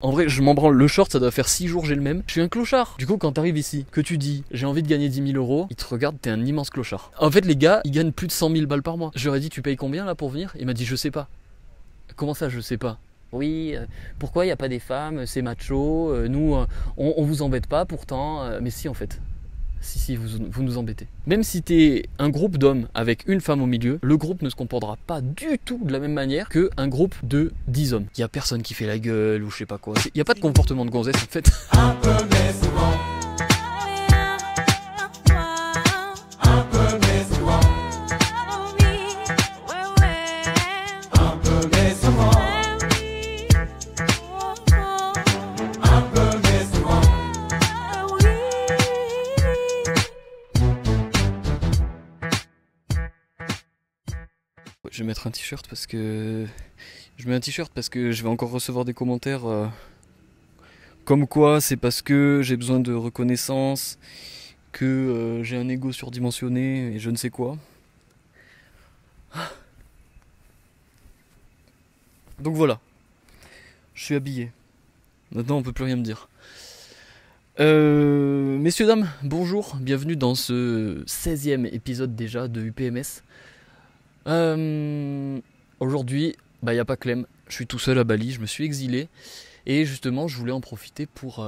En vrai, je m'en branle. Le short, ça doit faire 6 jours, j'ai le même. Je suis un clochard. Du coup, quand t'arrives ici, que tu dis j'ai envie de gagner 10 000 euros, ils te regardent, t'es un immense clochard. En fait, les gars, ils gagnent plus de 100 000 balles par mois. J'aurais dit tu payes combien là pour venir? Il m'a dit je sais pas. Comment ça, je sais pas? Oui, pourquoi il n'y a pas des femmes? C'est macho. Nous, on vous embête pas pourtant. Mais si, en fait. Si, vous nous embêtez. Même si t'es un groupe d'hommes avec une femme au milieu, le groupe ne se comportera pas du tout de la même manière qu'un groupe de 10 hommes. Il n'y a personne qui fait la gueule ou je sais pas quoi. Il n'y a pas de comportement de gonzesse en fait. Un peu mais souvent. Un peu mais souvent. Un peu mais souvent. Un peu mais souvent. Je vais mettre un t-shirt parce que... Je mets un t-shirt parce que je vais encore recevoir des commentaires comme quoi c'est parce que j'ai besoin de reconnaissance, que j'ai un ego surdimensionné et je ne sais quoi. Donc voilà, je suis habillé. Maintenant on peut plus rien me dire. Messieurs, dames, bonjour, bienvenue dans ce 16e épisode déjà de UPMS. Aujourd'hui, il n'y a pas Clem, je suis tout seul à Bali, je me suis exilé. Et justement, je voulais en profiter pour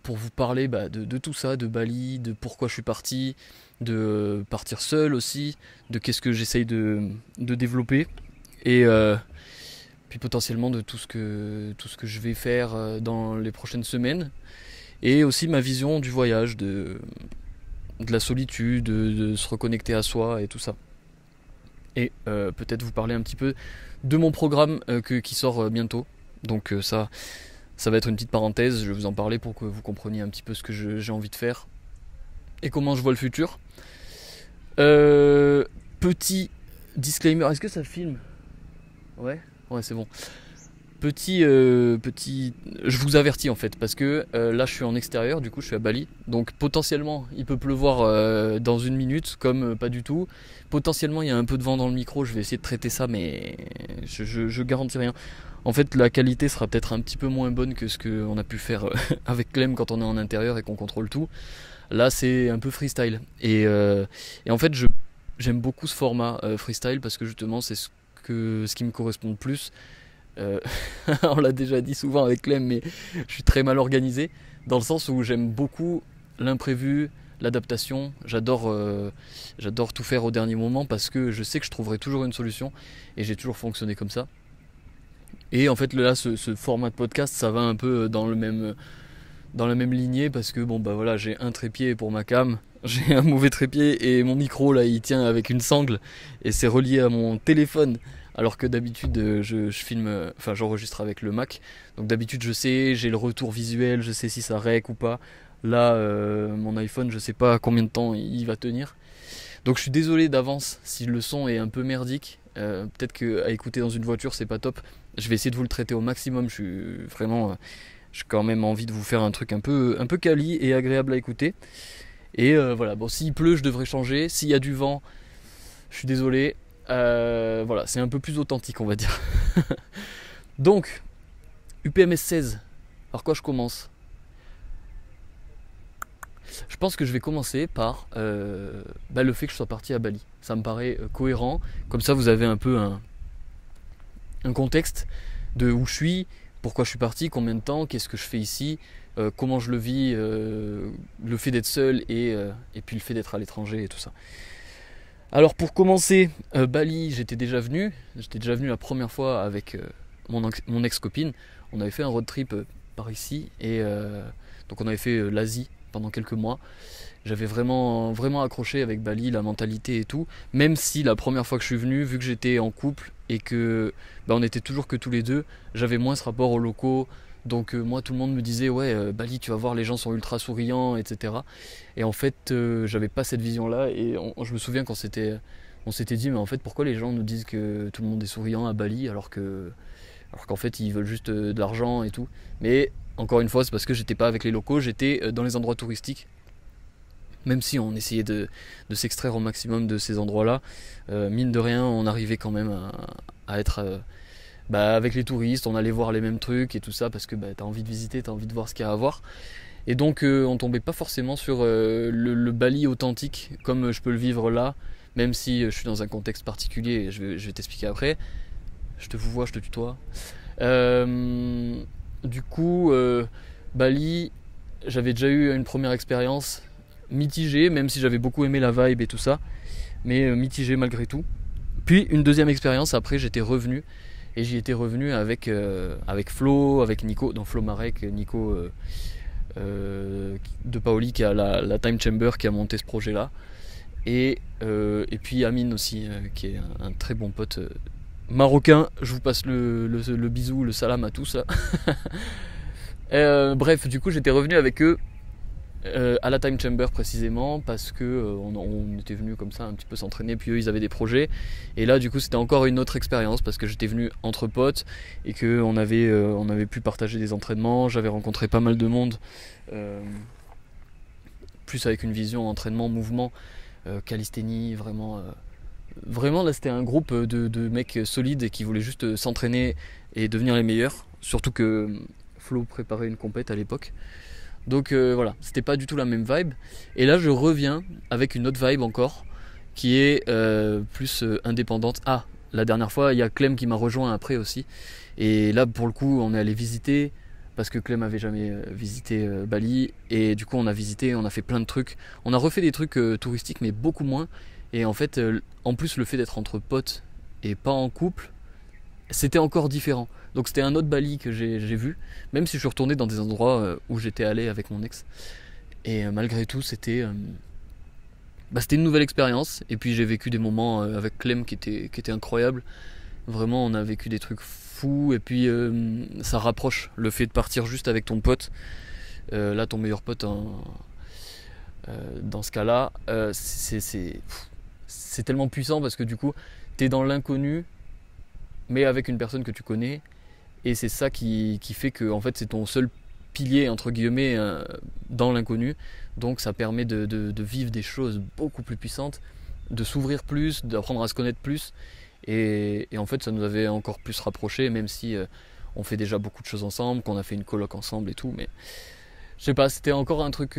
vous parler de tout ça, de Bali, de pourquoi je suis parti, de partir seul aussi, de qu'est-ce que j'essaye de développer. Et puis potentiellement de tout ce que je vais faire dans les prochaines semaines. Et aussi ma vision du voyage, de la solitude, de se reconnecter à soi et tout ça. Et peut-être vous parler un petit peu de mon programme qui sort bientôt. Donc ça va être une petite parenthèse, je vais vous en parler pour que vous compreniez un petit peu ce que j'ai envie de faire et comment je vois le futur. Petit disclaimer, est-ce que ça filme? Ouais, c'est bon. Petit, je vous avertis en fait, parce que là je suis en extérieur, du coup je suis à Bali, donc potentiellement il peut pleuvoir dans une minute, comme pas du tout. Potentiellement il y a un peu de vent dans le micro, je vais essayer de traiter ça, mais je garantis rien. En fait la qualité sera peut-être un petit peu moins bonne que ce qu'on a pu faire avec Clem quand on est en intérieur et qu'on contrôle tout. Là c'est un peu freestyle, et en fait j'aime beaucoup ce format freestyle, parce que justement c'est ce qui me correspond le plus. On l'a déjà dit souvent avec Clem, mais je suis très mal organisé, dans le sens où j'aime beaucoup l'imprévu, l'adaptation. J'adore tout faire au dernier moment, parce que je sais que je trouverai toujours une solution, et j'ai toujours fonctionné comme ça. Et en fait là ce format de podcast, ça va un peu dans la même lignée, parce que voilà, j'ai un trépied pour ma cam, j'ai un mauvais trépied, et mon micro là il tient avec une sangle et c'est relié à mon téléphone. Alors que d'habitude je filme, j'enregistre avec le Mac. Donc d'habitude je sais, j'ai le retour visuel, je sais si ça rec ou pas. Là mon iPhone, je sais pas combien de temps il va tenir. Donc je suis désolé d'avance si le son est un peu merdique. Peut-être qu'à écouter dans une voiture c'est pas top. Je vais essayer de vous le traiter au maximum. J'ai quand même envie de vous faire un truc un peu quali et agréable à écouter. Et voilà, bon, s'il pleut je devrais changer. S'il y a du vent, je suis désolé. Voilà, c'est un peu plus authentique, on va dire. Donc, UPMS 16. Par quoi je commence? Je pense que je vais commencer par le fait que je sois parti à Bali. Ça me paraît cohérent. Comme ça, vous avez un peu un contexte de où je suis, pourquoi je suis parti, combien de temps, qu'est-ce que je fais ici, comment je le vis, le fait d'être seul et puis le fait d'être à l'étranger et tout ça. Alors pour commencer, Bali, j'étais déjà venu la première fois avec mon ex-copine. On avait fait un road trip par ici, et donc on avait fait l'Asie pendant quelques mois. J'avais vraiment, vraiment accroché avec Bali, la mentalité et tout, même si la première fois que je suis venu, vu que j'étais en couple et que on était toujours que tous les deux, j'avais moins ce rapport aux locaux. Donc moi tout le monde me disait ouais Bali tu vas voir, les gens sont ultra souriants, etc. Et en fait j'avais pas cette vision là, et je me souviens qu'on s'était dit mais en fait pourquoi les gens nous disent que tout le monde est souriant à Bali alors qu'en fait ils veulent juste de l'argent et tout. Mais encore une fois c'est parce que j'étais pas avec les locaux, j'étais dans les endroits touristiques. Même si on essayait de s'extraire au maximum de ces endroits là, mine de rien on arrivait quand même à être avec les touristes, on allait voir les mêmes trucs et tout ça parce que t'as envie de visiter, t'as envie de voir ce qu'il y a à voir. Et donc on tombait pas forcément sur le Bali authentique comme je peux le vivre là, même si je suis dans un contexte particulier, et je vais t'expliquer après. Je te vous vois, je te tutoie. Du coup, Bali, j'avais déjà eu une première expérience mitigée, même si j'avais beaucoup aimé la vibe et tout ça, mais mitigée malgré tout. Puis une deuxième expérience, après j'étais revenu, et j'y étais revenu avec Flo, avec Nico, dans Flo Marek, Nico de Paoli qui a la Time Chamber qui a monté ce projet là, et puis Amine aussi, qui est un très bon pote marocain. Je vous passe le bisou, le salam à tous là. Bref, du coup j'étais revenu avec eux à la Time Chamber précisément parce que on était venu comme ça un petit peu s'entraîner, puis eux ils avaient des projets, et là du coup c'était encore une autre expérience parce que j'étais venu entre potes et que on avait pu partager des entraînements. J'avais rencontré pas mal de monde, plus avec une vision entraînement, mouvement, calisthénie, vraiment là c'était un groupe de mecs solides qui voulaient juste s'entraîner et devenir les meilleurs, surtout que Flo préparait une compète à l'époque. Donc voilà, c'était pas du tout la même vibe. Et là je reviens avec une autre vibe encore, qui est plus indépendante. Ah, la dernière fois il y a Clem qui m'a rejoint après aussi. Et là pour le coup on est allé visiter, parce que Clem avait jamais visité Bali. Et du coup on a visité, on a fait plein de trucs. On a refait des trucs touristiques mais beaucoup moins. Et en fait en plus le fait d'être entre potes et pas en couple, c'était encore différent. Donc c'était un autre Bali que j'ai vu, même si je suis retourné dans des endroits où j'étais allé avec mon ex. Et malgré tout c'était une nouvelle expérience. Et puis j'ai vécu des moments avec Clem qui étaient incroyables. Vraiment on a vécu des trucs fous. Et puis ça rapproche le fait de partir juste avec ton pote. Là ton meilleur pote dans ce cas là, c'est tellement puissant parce que du coup t'es dans l'inconnu mais avec une personne que tu connais, et c'est ça qui fait que en fait c'est ton seul pilier entre guillemets dans l'inconnu. Donc ça permet de vivre des choses beaucoup plus puissantes, de s'ouvrir plus, d'apprendre à se connaître plus, et en fait ça nous avait encore plus rapprochés, même si on fait déjà beaucoup de choses ensemble, qu'on a fait une coloc ensemble et tout, mais je sais pas, c'était encore un truc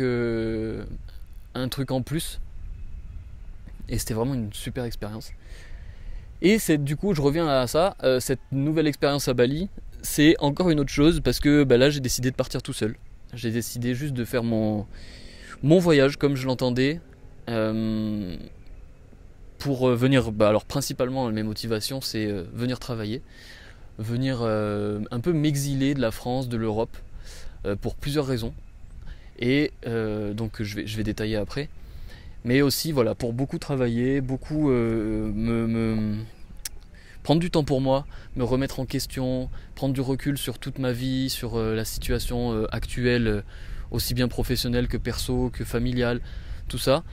en plus, et c'était vraiment une super expérience. Et du coup, je reviens à ça, cette nouvelle expérience à Bali, c'est encore une autre chose parce que là, j'ai décidé de partir tout seul. J'ai décidé juste de faire mon voyage comme je l'entendais, pour venir. Alors, principalement, mes motivations, c'est venir travailler, venir un peu m'exiler de la France, de l'Europe, pour plusieurs raisons. Et donc, je vais détailler après. Mais aussi voilà, pour beaucoup travailler, beaucoup prendre du temps pour moi, me remettre en question, prendre du recul sur toute ma vie, sur la situation actuelle, aussi bien professionnelle que perso, que familiale, tout ça.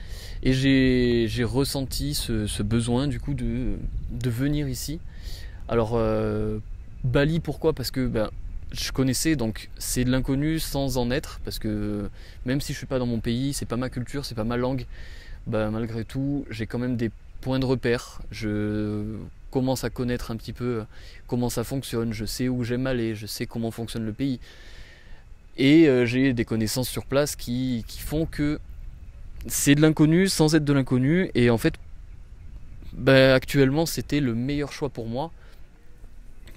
Et j'ai ressenti ce besoin du coup de venir ici. Alors Bali, pourquoi ? Parce que je connaissais, donc c'est de l'inconnu sans en être, parce que même si je suis pas dans mon pays, c'est pas ma culture, c'est pas ma langue, malgré tout j'ai quand même des points de repère. Je commence à connaître un petit peu comment ça fonctionne, je sais où j'aime aller, je sais comment fonctionne le pays, et j'ai des connaissances sur place qui font que c'est de l'inconnu sans être de l'inconnu. Et en fait actuellement c'était le meilleur choix pour moi,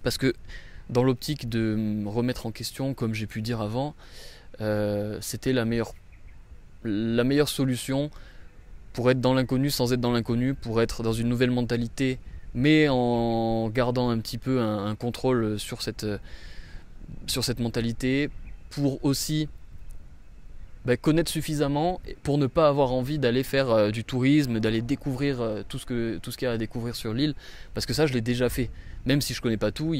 parce que dans l'optique de me remettre en question, comme j'ai pu dire avant, c'était la meilleure solution pour être dans l'inconnu sans être dans l'inconnu, pour être dans une nouvelle mentalité, mais en gardant un petit peu un contrôle sur cette mentalité, pour aussi connaître suffisamment pour ne pas avoir envie d'aller faire du tourisme, d'aller découvrir tout ce qu'il y a à découvrir sur l'île, parce que ça je l'ai déjà fait. Même si je connais pas tout,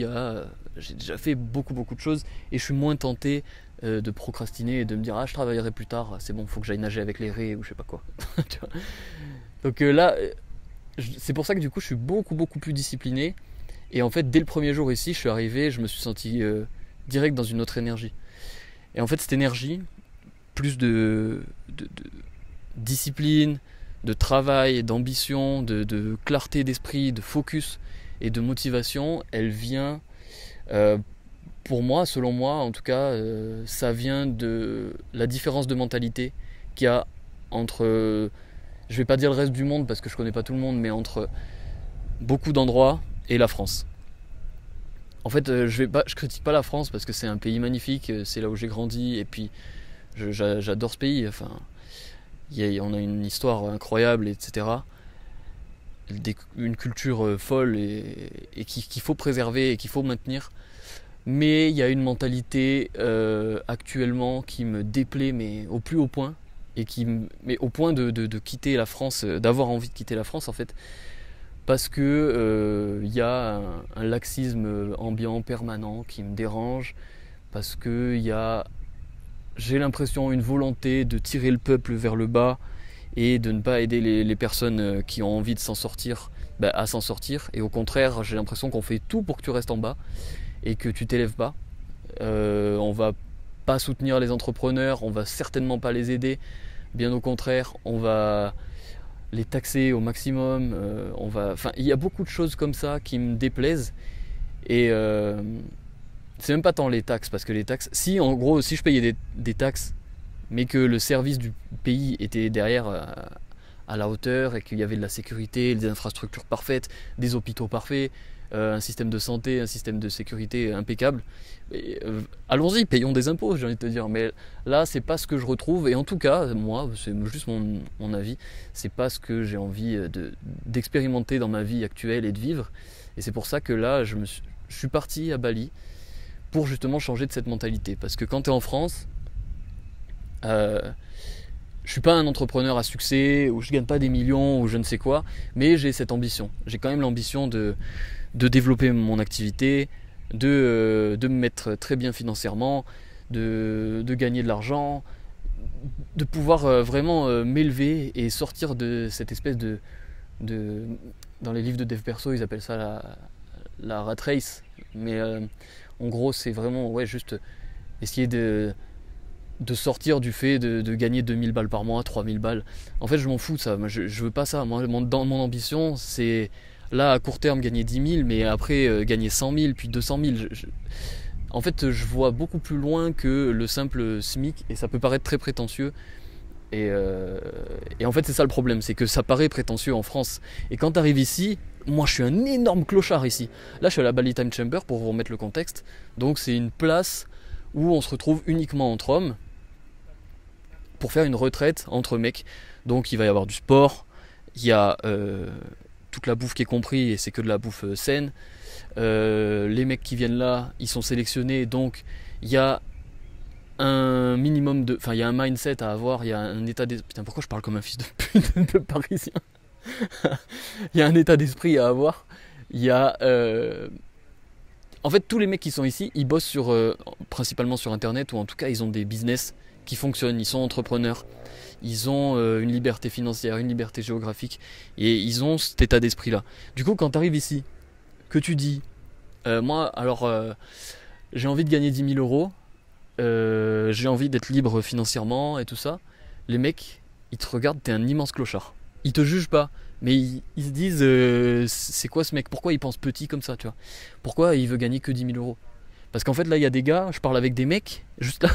j'ai déjà fait beaucoup de choses, et je suis moins tenté de procrastiner et de me dire je travaillerai plus tard, c'est bon, faut que j'aille nager avec les raies ou je sais pas quoi. Tu vois. Donc là c'est pour ça que du coup je suis beaucoup plus discipliné, et en fait dès le premier jour ici je suis arrivé, je me suis senti direct dans une autre énergie. Et en fait cette énergie, plus de discipline, de travail, d'ambition, de clarté d'esprit, de focus et de motivation, elle vient Euh, pour moi, selon moi, en tout cas, ça vient de la différence de mentalité qu'il y a entre, je vais pas dire le reste du monde parce que je connais pas tout le monde, mais entre beaucoup d'endroits et la France. En fait, je critique pas la France parce que c'est un pays magnifique, c'est là où j'ai grandi, et puis j'adore ce pays. Enfin, on a une histoire incroyable, etc. Une culture folle et qu'il faut préserver et qu'il faut maintenir. Mais il y a une mentalité actuellement qui me déplaît, mais au plus haut point, mais au point de quitter la France, d'avoir envie de quitter la France en fait, parce que y a un laxisme ambiant permanent qui me dérange, parce que j'ai l'impression une volonté de tirer le peuple vers le bas et de ne pas aider les personnes qui ont envie de s'en sortir à s'en sortir, et au contraire j'ai l'impression qu'on fait tout pour que tu restes en bas et que tu t'élèves pas. On va pas soutenir les entrepreneurs, on va certainement pas les aider, bien au contraire, on va les taxer au maximum, il y a beaucoup de choses comme ça qui me déplaisent, et c'est même pas tant les taxes, parce que les taxes, si en gros, si je payais des taxes, mais que le service du pays était derrière à la hauteur, et qu'il y avait de la sécurité, des infrastructures parfaites, des hôpitaux parfaits, un système de santé, un système de sécurité impeccable, allons-y, payons des impôts, j'ai envie de te dire. Mais là, c'est pas ce que je retrouve, et en tout cas, moi, c'est juste mon avis, c'est pas ce que j'ai envie d'expérimenter dans ma vie actuelle et de vivre. Et c'est pour ça que là, je suis parti à Bali pour justement changer de cette mentalité. Parce que quand tu es en France, je suis pas un entrepreneur à succès, où je gagne pas des millions, ou je ne sais quoi, mais j'ai cette ambition. J'ai quand même l'ambition de développer mon activité, de me mettre très bien financièrement, de gagner de l'argent, de pouvoir vraiment m'élever et sortir de cette espèce de dans les livres de dev perso, ils appellent ça la rat race, mais en gros c'est vraiment juste essayer de sortir du fait de gagner 2000 balles par mois, 3000 balles. En fait, je m'en fous de ça. Moi, je veux pas ça. Moi, dans mon ambition, c'est là à court terme gagner 10 000, mais après gagner 100 000, puis 200 000. En fait, je vois beaucoup plus loin que le simple SMIC, et ça peut paraître très prétentieux. Et en fait, c'est ça le problème, c'est que ça paraît prétentieux en France. Et quand tu arrives ici, moi je suis un énorme clochard ici. Là, je suis à la Bali Time Chamber pour vous remettre le contexte. Donc, c'est une place où on se retrouve uniquement entre hommes pour faire une retraite entre mecs. Donc il va y avoir du sport, il y a toute la bouffe qui est compris, et c'est que de la bouffe saine. Les mecs qui viennent là, ils sont sélectionnés, donc il y a un minimum de... Enfin, il y a un mindset à avoir, il y a un état d'esprit... Putain, pourquoi je parle comme un fils de pute de parisien. Il y a un état d'esprit à avoir. Il y a... En fait, tous les mecs qui sont ici, ils bossent principalement sur Internet, ou en tout cas, ils ont des business qui fonctionnent, ils sont entrepreneurs, ils ont une liberté financière, une liberté géographique, et ils ont cet état d'esprit là. Du coup, quand tu arrives ici, que tu dis moi alors j'ai envie de gagner 10 000 euros, j'ai envie d'être libre financièrement et tout ça, les mecs ils te regardent, t'es un immense clochard. Ils te jugent pas, mais ils se disent c'est quoi ce mec, pourquoi il pense petit comme ça, tu vois, pourquoi il veut gagner que 10 000 euros. Parce qu'en fait, là, il y a des gars, je parle avec des mecs, juste là.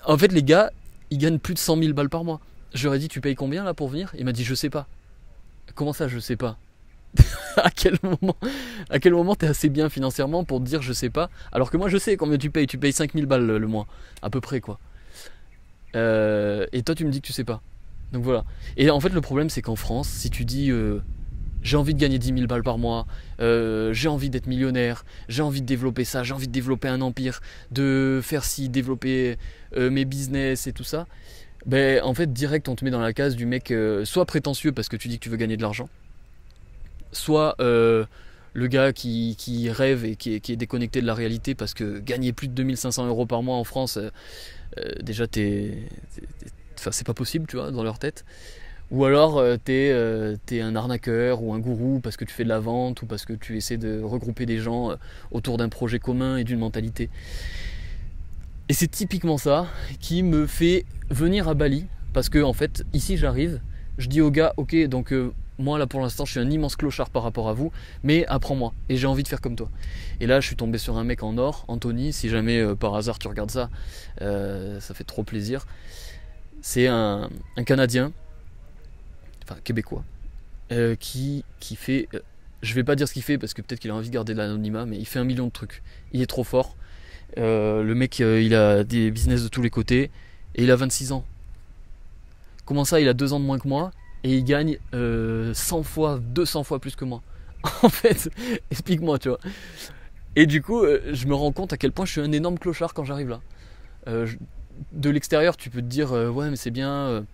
En fait, les gars, ils gagnent plus de 100 000 balles par mois. Je leur ai dit, tu payes combien là pour venir ? Il m'a dit, je sais pas. Comment ça, je sais pas ? À quel moment t'es assez bien financièrement pour te dire je sais pas ? Alors que moi, je sais combien tu payes 5 000 balles le mois, à peu près quoi. Et toi, tu me dis que tu sais pas. Donc voilà. Et en fait, le problème, c'est qu'en France, si tu dis... j'ai envie de gagner 10 000 balles par mois, j'ai envie d'être millionnaire, j'ai envie de développer ça, j'ai envie de développer un empire, de faire ci, développer mes business et tout ça. Ben, en fait, direct, on te met dans la case du mec soit prétentieux parce que tu dis que tu veux gagner de l'argent, soit le gars qui rêve et qui est déconnecté de la réalité, parce que gagner plus de 2500 euros par mois en France, déjà, c'est pas possible, tu vois, dans leur tête. Ou alors t'es un arnaqueur ou un gourou parce que tu fais de la vente, ou parce que tu essaies de regrouper des gens autour d'un projet commun et d'une mentalité. Et c'est typiquement ça qui me fait venir à Bali, parce que en fait ici j'arrive, je dis aux gars ok, donc moi là pour l'instant je suis un immense clochard par rapport à vous, mais apprends-moi, et j'ai envie de faire comme toi. Et là je suis tombé sur un mec en or, Anthony, si jamais par hasard tu regardes ça, ça fait trop plaisir. C'est un Canadien, enfin québécois, qui fait, je vais pas dire ce qu'il fait parce que peut-être qu'il a envie de garder de l'anonymat, mais il fait 1 million de trucs, il est trop fort. Le mec il a des business de tous les côtés, et il a 26 ans. Comment ça, il a 2 ans de moins que moi et il gagne 100 fois, 200 fois plus que moi. En fait, explique-moi, tu vois. Et du coup, je me rends compte à quel point je suis un énorme clochard quand j'arrive là. De l'extérieur, tu peux te dire ouais, mais c'est bien,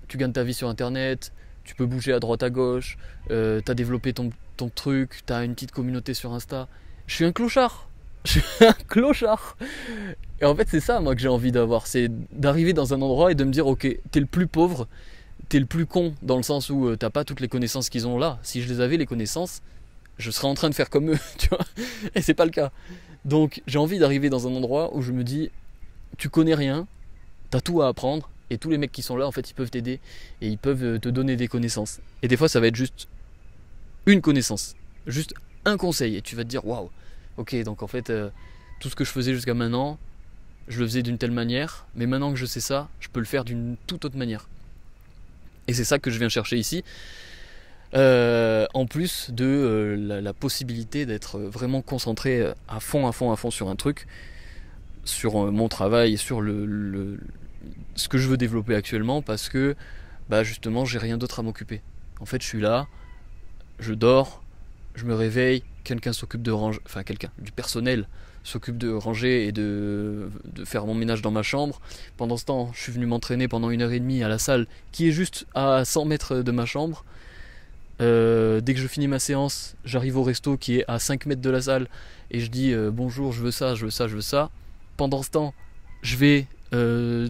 tu gagnes ta vie sur internet, tu peux bouger à droite à gauche, t'as développé ton truc, t'as une petite communauté sur Insta. Je suis un clochard. Je suis un clochard. Et en fait, c'est ça, moi, que j'ai envie d'avoir. C'est d'arriver dans un endroit et de me dire, ok, t'es le plus pauvre, t'es le plus con, dans le sens où t'as pas toutes les connaissances qu'ils ont là. Si je les avais, les connaissances, je serais en train de faire comme eux, tu vois. Et c'est pas le cas. Donc, j'ai envie d'arriver dans un endroit où je me dis, tu connais rien, t'as tout à apprendre, et tous les mecs qui sont là, en fait, ils peuvent t'aider, et ils peuvent te donner des connaissances. Et des fois, ça va être juste une connaissance, juste un conseil, et tu vas te dire, waouh, ok, donc en fait, tout ce que je faisais jusqu'à maintenant, je le faisais d'une telle manière, mais maintenant que je sais ça, je peux le faire d'une toute autre manière. Et c'est ça que je viens chercher ici, en plus de la possibilité d'être vraiment concentré à fond sur un truc, sur mon travail et sur ce que je veux développer actuellement, parce que bah justement j'ai rien d'autre à m'occuper. En fait, je suis là, je dors, je me réveille, quelqu'un s'occupe de ranger, enfin quelqu'un, du personnel s'occupe de ranger et de faire mon ménage dans ma chambre. Pendant ce temps, je suis venu m'entraîner pendant 1h30 à la salle qui est juste à 100 mètres de ma chambre. Dès que je finis ma séance, j'arrive au resto qui est à 5 mètres de la salle et je dis bonjour, je veux ça, je veux ça, je veux ça. Pendant ce temps, je vais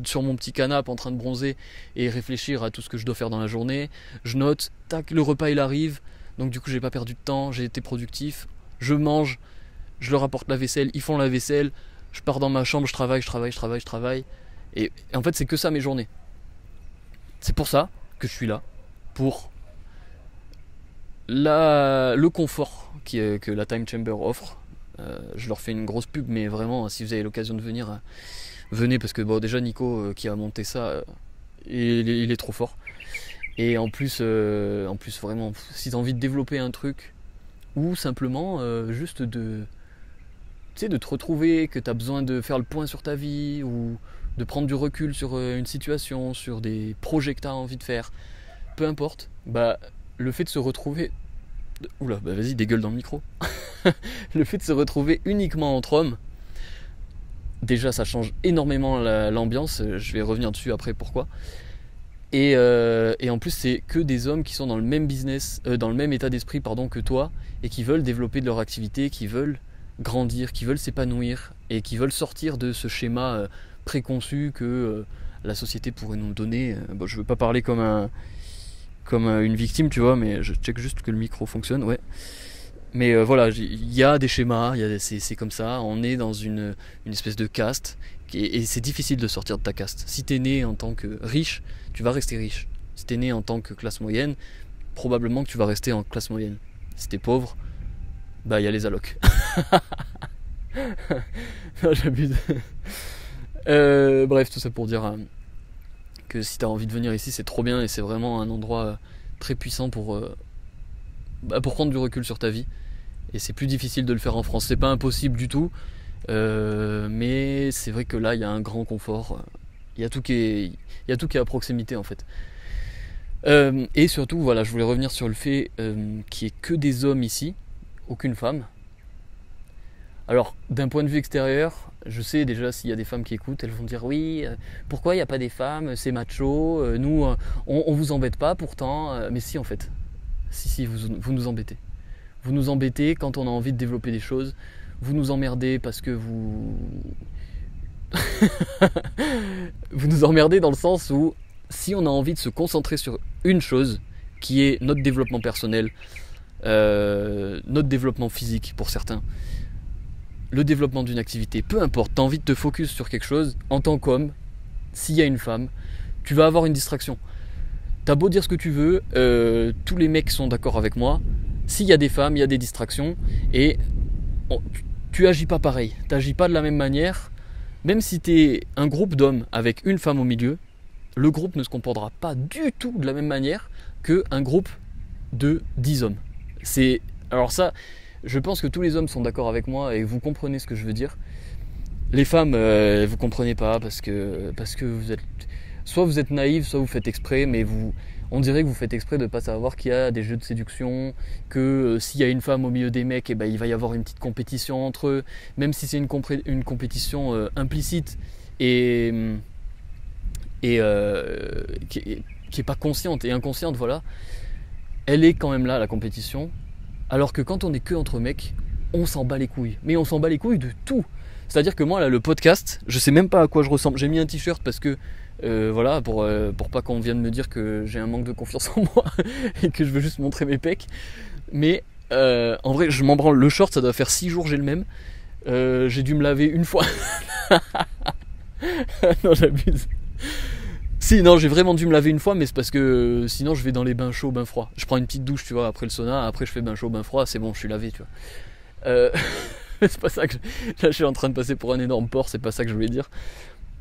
sur mon petit canapé en train de bronzer et réfléchir à tout ce que je dois faire dans la journée. Je note, tac, le repas il arrive, donc du coup j'ai pas perdu de temps, j'ai été productif. Je mange, je leur apporte la vaisselle, ils font la vaisselle, je pars dans ma chambre, je travaille. Et en fait c'est que ça mes journées. C'est pour ça que je suis là, pour le confort que la Time Chamber offre. Je leur fais une grosse pub, mais vraiment si vous avez l'occasion de venir, venez, parce que bon, déjà Nico qui a monté ça, il est trop fort. Et en plus vraiment, si tu as envie de développer un truc, ou simplement juste de te retrouver, que tu as besoin de faire le point sur ta vie, ou de prendre du recul sur une situation, sur des projets que tu as envie de faire, peu importe, bah le fait de se retrouver, oula, bah vas-y, dégueule dans le micro. Le fait de se retrouver uniquement entre hommes, déjà ça change énormément l'ambiance, je vais revenir dessus après pourquoi. Et en plus c'est que des hommes qui sont dans le même business, dans le même état d'esprit pardon, que toi, et qui veulent développer de leur activité, qui veulent grandir, qui veulent s'épanouir, et qui veulent sortir de ce schéma préconçu que la société pourrait nous donner. Bon, je veux pas parler comme une victime, tu vois, mais je check juste que le micro fonctionne, ouais. Mais voilà, il y a des schémas, c'est comme ça, on est dans une espèce de caste, et c'est difficile de sortir de ta caste. Si t'es né en tant que riche, tu vas rester riche. Si t'es né en tant que classe moyenne, probablement que tu vas rester en classe moyenne. Si t'es pauvre, bah il y a les allocs. Non, j'abuse. Bref, tout ça pour dire que si t'as envie de venir ici, c'est trop bien, et c'est vraiment un endroit très puissant pour prendre du recul sur ta vie. Et c'est plus difficile de le faire en France. C'est pas impossible du tout, mais c'est vrai que là il y a un grand confort. Il y a tout qui est à proximité en fait. Et surtout, voilà, je voulais revenir sur le fait qu'il n'y ait que des hommes ici, aucune femme. Alors, d'un point de vue extérieur, je sais déjà s'il y a des femmes qui écoutent, elles vont dire oui, pourquoi il n'y a pas des femmes, c'est macho, nous on vous embête pas pourtant, mais si en fait, si vous nous embêtez. Vous nous embêtez quand on a envie de développer des choses, vous nous emmerdez parce que vous nous emmerdez dans le sens où si on a envie de se concentrer sur une chose qui est notre développement personnel, notre développement physique pour certains, le développement d'une activité, peu importe, tu as envie de te focus sur quelque chose, en tant qu'homme, s'il y a une femme, tu vas avoir une distraction. t'as beau dire ce que tu veux, tous les mecs sont d'accord avec moi. S'il y a des femmes, il y a des distractions et tu agis pas pareil, t'agis pas de la même manière. Même si t'es un groupe d'hommes avec une femme au milieu, le groupe ne se comportera pas du tout de la même manière qu'un groupe de 10 hommes. Alors ça, je pense que tous les hommes sont d'accord avec moi et vous comprenez ce que je veux dire. Les femmes, vous comprenez pas parce que soit vous êtes naïfs, soit vous faites exprès, mais on dirait que vous faites exprès de ne pas savoir qu'il y a des jeux de séduction, que s'il y a une femme au milieu des mecs, eh ben, il va y avoir une petite compétition entre eux, même si c'est une compétition implicite et qui est pas consciente et inconsciente, voilà. Elle est quand même là, la compétition. Alors que quand on est que entre mecs, on s'en bat les couilles. Mais on s'en bat les couilles de tout. C'est-à-dire que moi, là, le podcast, je sais même pas à quoi je ressemble. J'ai mis un t-shirt parce que, voilà, pour pas qu'on vienne me dire que j'ai un manque de confiance en moi et que je veux juste montrer mes pecs. Mais en vrai, je m'en branle. Le short, ça doit faire 6 jours, j'ai le même. J'ai dû me laver une fois. Non, j'abuse. Si, non, j'ai vraiment dû me laver une fois, mais c'est parce que sinon je vais dans les bains chauds, bains froids. Je prends une petite douche, tu vois, après le sauna, après je fais bain chaud, bain froid, c'est bon, je suis lavé, tu vois. C'est pas ça que là, je suis en train de passer pour un énorme porc, c'est pas ça que je voulais dire.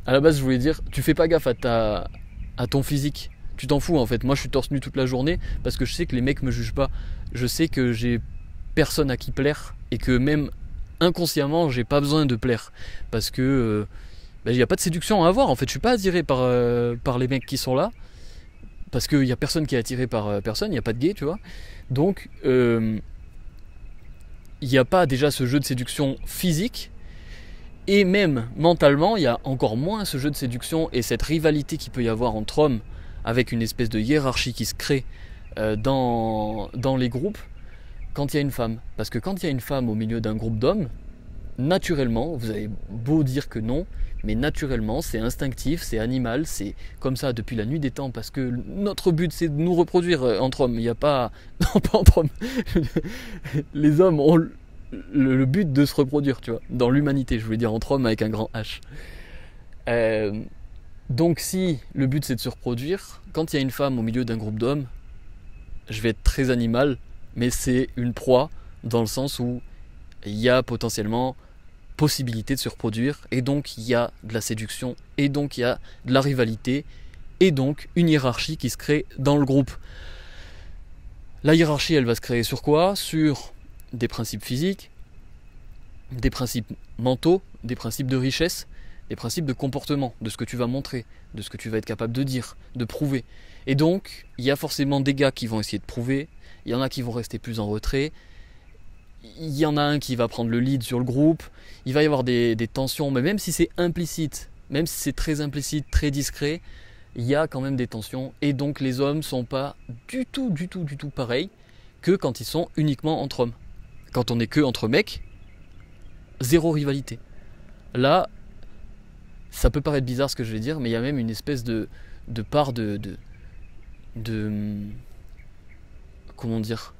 À la base, je voulais dire, tu fais pas gaffe à ton physique. Tu t'en fous en fait. Moi, je suis torse nu toute la journée parce que je sais que les mecs me jugent pas. Je sais que j'ai personne à qui plaire et que même inconsciemment, j'ai pas besoin de plaire parce que il n'y a pas de séduction à avoir en fait. Je suis pas attiré par les mecs qui sont là parce qu'il n'y a personne qui est attiré par personne, il n'y a pas de gay, tu vois. Donc il n'y a pas déjà ce jeu de séduction physique et même mentalement, il y a encore moins ce jeu de séduction et cette rivalité qu'il peut y avoir entre hommes avec une espèce de hiérarchie qui se crée dans les groupes quand il y a une femme. Parce que quand il y a une femme au milieu d'un groupe d'hommes, naturellement, vous avez beau dire que non, mais naturellement, c'est instinctif, c'est animal, c'est comme ça depuis la nuit des temps, parce que notre but, c'est de nous reproduire entre hommes. Il n'y a pas... Non, pas entre hommes. Les hommes ont le but de se reproduire, tu vois, dans l'humanité, je voulais dire entre hommes avec un grand H. Donc si le but, c'est de se reproduire, quand il y a une femme au milieu d'un groupe d'hommes, je vais être très animal, mais c'est une proie, dans le sens où il y a potentiellement possibilité de se reproduire, et donc il y a de la séduction, et donc il y a de la rivalité, et donc une hiérarchie qui se crée dans le groupe. La hiérarchie, elle va se créer sur quoi ? Sur des principes physiques, des principes mentaux, des principes de richesse, des principes de comportement, de ce que tu vas montrer, de ce que tu vas être capable de dire, de prouver. Et donc, il y a forcément des gars qui vont essayer de prouver, il y en a qui vont rester plus en retrait, il y en a un qui va prendre le lead sur le groupe, il va y avoir des tensions, mais même si c'est implicite, même si c'est très implicite, très discret, il y a quand même des tensions, et donc les hommes sont pas du tout pareils que quand ils sont uniquement entre hommes. Quand on est que entre mecs, zéro rivalité. Là, ça peut paraître bizarre ce que je vais dire, mais il y a même une espèce de part de comment dire,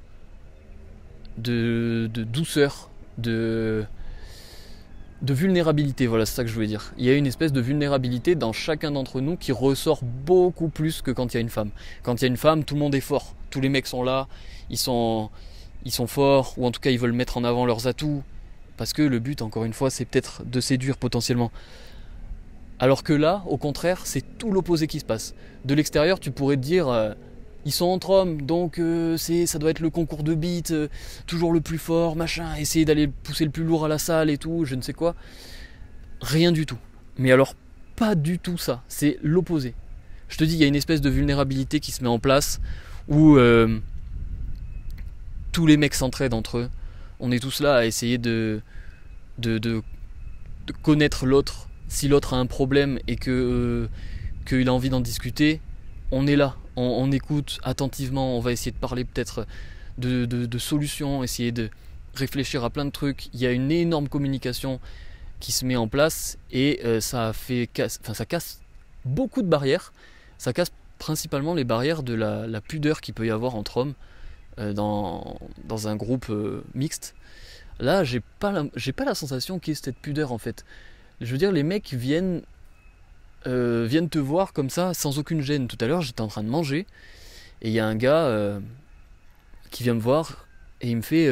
de douceur, de vulnérabilité, voilà, c'est ça que je voulais dire. Il y a une espèce de vulnérabilité dans chacun d'entre nous qui ressort beaucoup plus que quand il y a une femme. Quand il y a une femme, tout le monde est fort. Tous les mecs sont là, ils sont forts, ou en tout cas ils veulent mettre en avant leurs atouts, parce que le but, encore une fois, c'est peut-être de séduire potentiellement. Alors que là, au contraire, c'est tout l'opposé qui se passe. De l'extérieur, tu pourrais te dire... ils sont entre hommes, donc ça doit être le concours de beats, toujours le plus fort, machin, essayer d'aller pousser le plus lourd à la salle et tout, je ne sais quoi. Rien du tout. Mais alors, pas du tout ça, c'est l'opposé. Je te dis, il y a une espèce de vulnérabilité qui se met en place, où tous les mecs s'entraident entre eux. On est tous là à essayer de connaître l'autre. Si l'autre a un problème et qu'il a envie d'en discuter, on est là. On écoute attentivement, on va essayer de parler peut-être de solutions, essayer de réfléchir à plein de trucs. Il y a une énorme communication qui se met en place et ça casse beaucoup de barrières. Ça casse principalement les barrières de la pudeur qu'il peut y avoir entre hommes dans un groupe mixte. Là, j'ai pas la sensation qu'il y ait cette pudeur en fait. Je veux dire, les mecs viennent viennent te voir comme ça, sans aucune gêne. Tout à l'heure, j'étais en train de manger, et il y a un gars qui vient me voir, et il me fait...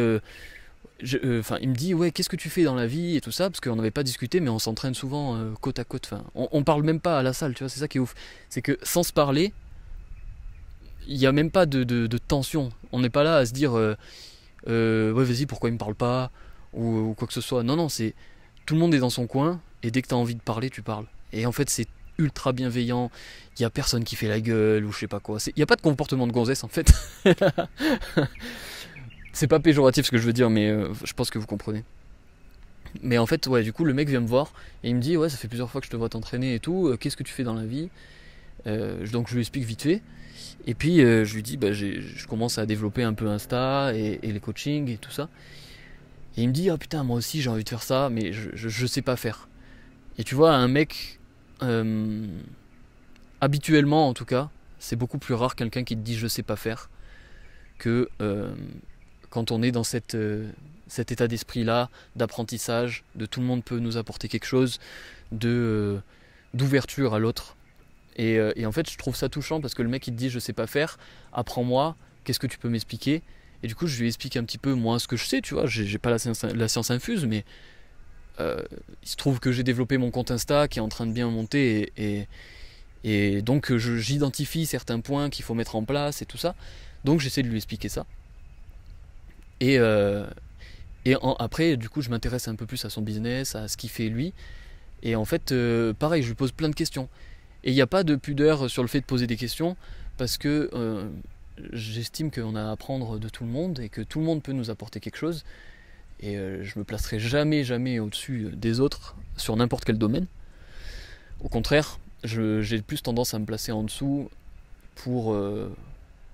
il me dit, ouais, qu'est-ce que tu fais dans la vie, et tout ça, parce qu'on n'avait pas discuté, mais on s'entraîne souvent côte à côte. Enfin, on parle même pas à la salle, tu vois, c'est ça qui est ouf. C'est que sans se parler, il n'y a même pas de tension. On n'est pas là à se dire, ouais, vas-y, pourquoi il me parle pas, ou quoi que ce soit. Non, non, c'est... Tout le monde est dans son coin, et dès que tu as envie de parler, tu parles. Et en fait, c'est ultra bienveillant, il y a personne qui fait la gueule ou je sais pas quoi. Il y a pas de comportement de gonzesse en fait. C'est pas péjoratif ce que je veux dire, mais je pense que vous comprenez. Mais en fait, ouais, du coup, le mec vient me voir et il me dit, ouais, ça fait plusieurs fois que je te vois t'entraîner et tout, qu'est-ce que tu fais dans la vie? Donc je lui explique vite fait. Et puis je lui dis, bah, je commence à développer un peu Insta et les coachings et tout ça. Et il me dit, ah putain, moi aussi j'ai envie de faire ça, mais je sais pas faire. Et tu vois, un mec, habituellement en tout cas, c'est beaucoup plus rare quelqu'un qui te dit je sais pas faire que quand on est dans cet état d'esprit-là, d'apprentissage, de tout le monde peut nous apporter quelque chose, d'ouverture à l'autre. Et en fait, je trouve ça touchant parce que le mec il te dit je sais pas faire, apprends-moi, qu'est-ce que tu peux m'expliquer? Et du coup, je lui explique un petit peu moi ce que je sais, tu vois, j'ai pas la science infuse, mais il se trouve que j'ai développé mon compte Insta qui est en train de bien monter et donc j'identifie certains points qu'il faut mettre en place et tout ça. Donc j'essaie de lui expliquer ça. Et après, du coup, je m'intéresse un peu plus à son business, à ce qu'il fait lui. Et en fait, pareil, je lui pose plein de questions. Et il n'y a pas de pudeur sur le fait de poser des questions, parce que j'estime qu'on a à apprendre de tout le monde et que tout le monde peut nous apporter quelque chose. Et je me placerai jamais au-dessus des autres sur n'importe quel domaine. Au contraire, j'ai plus tendance à me placer en dessous pour...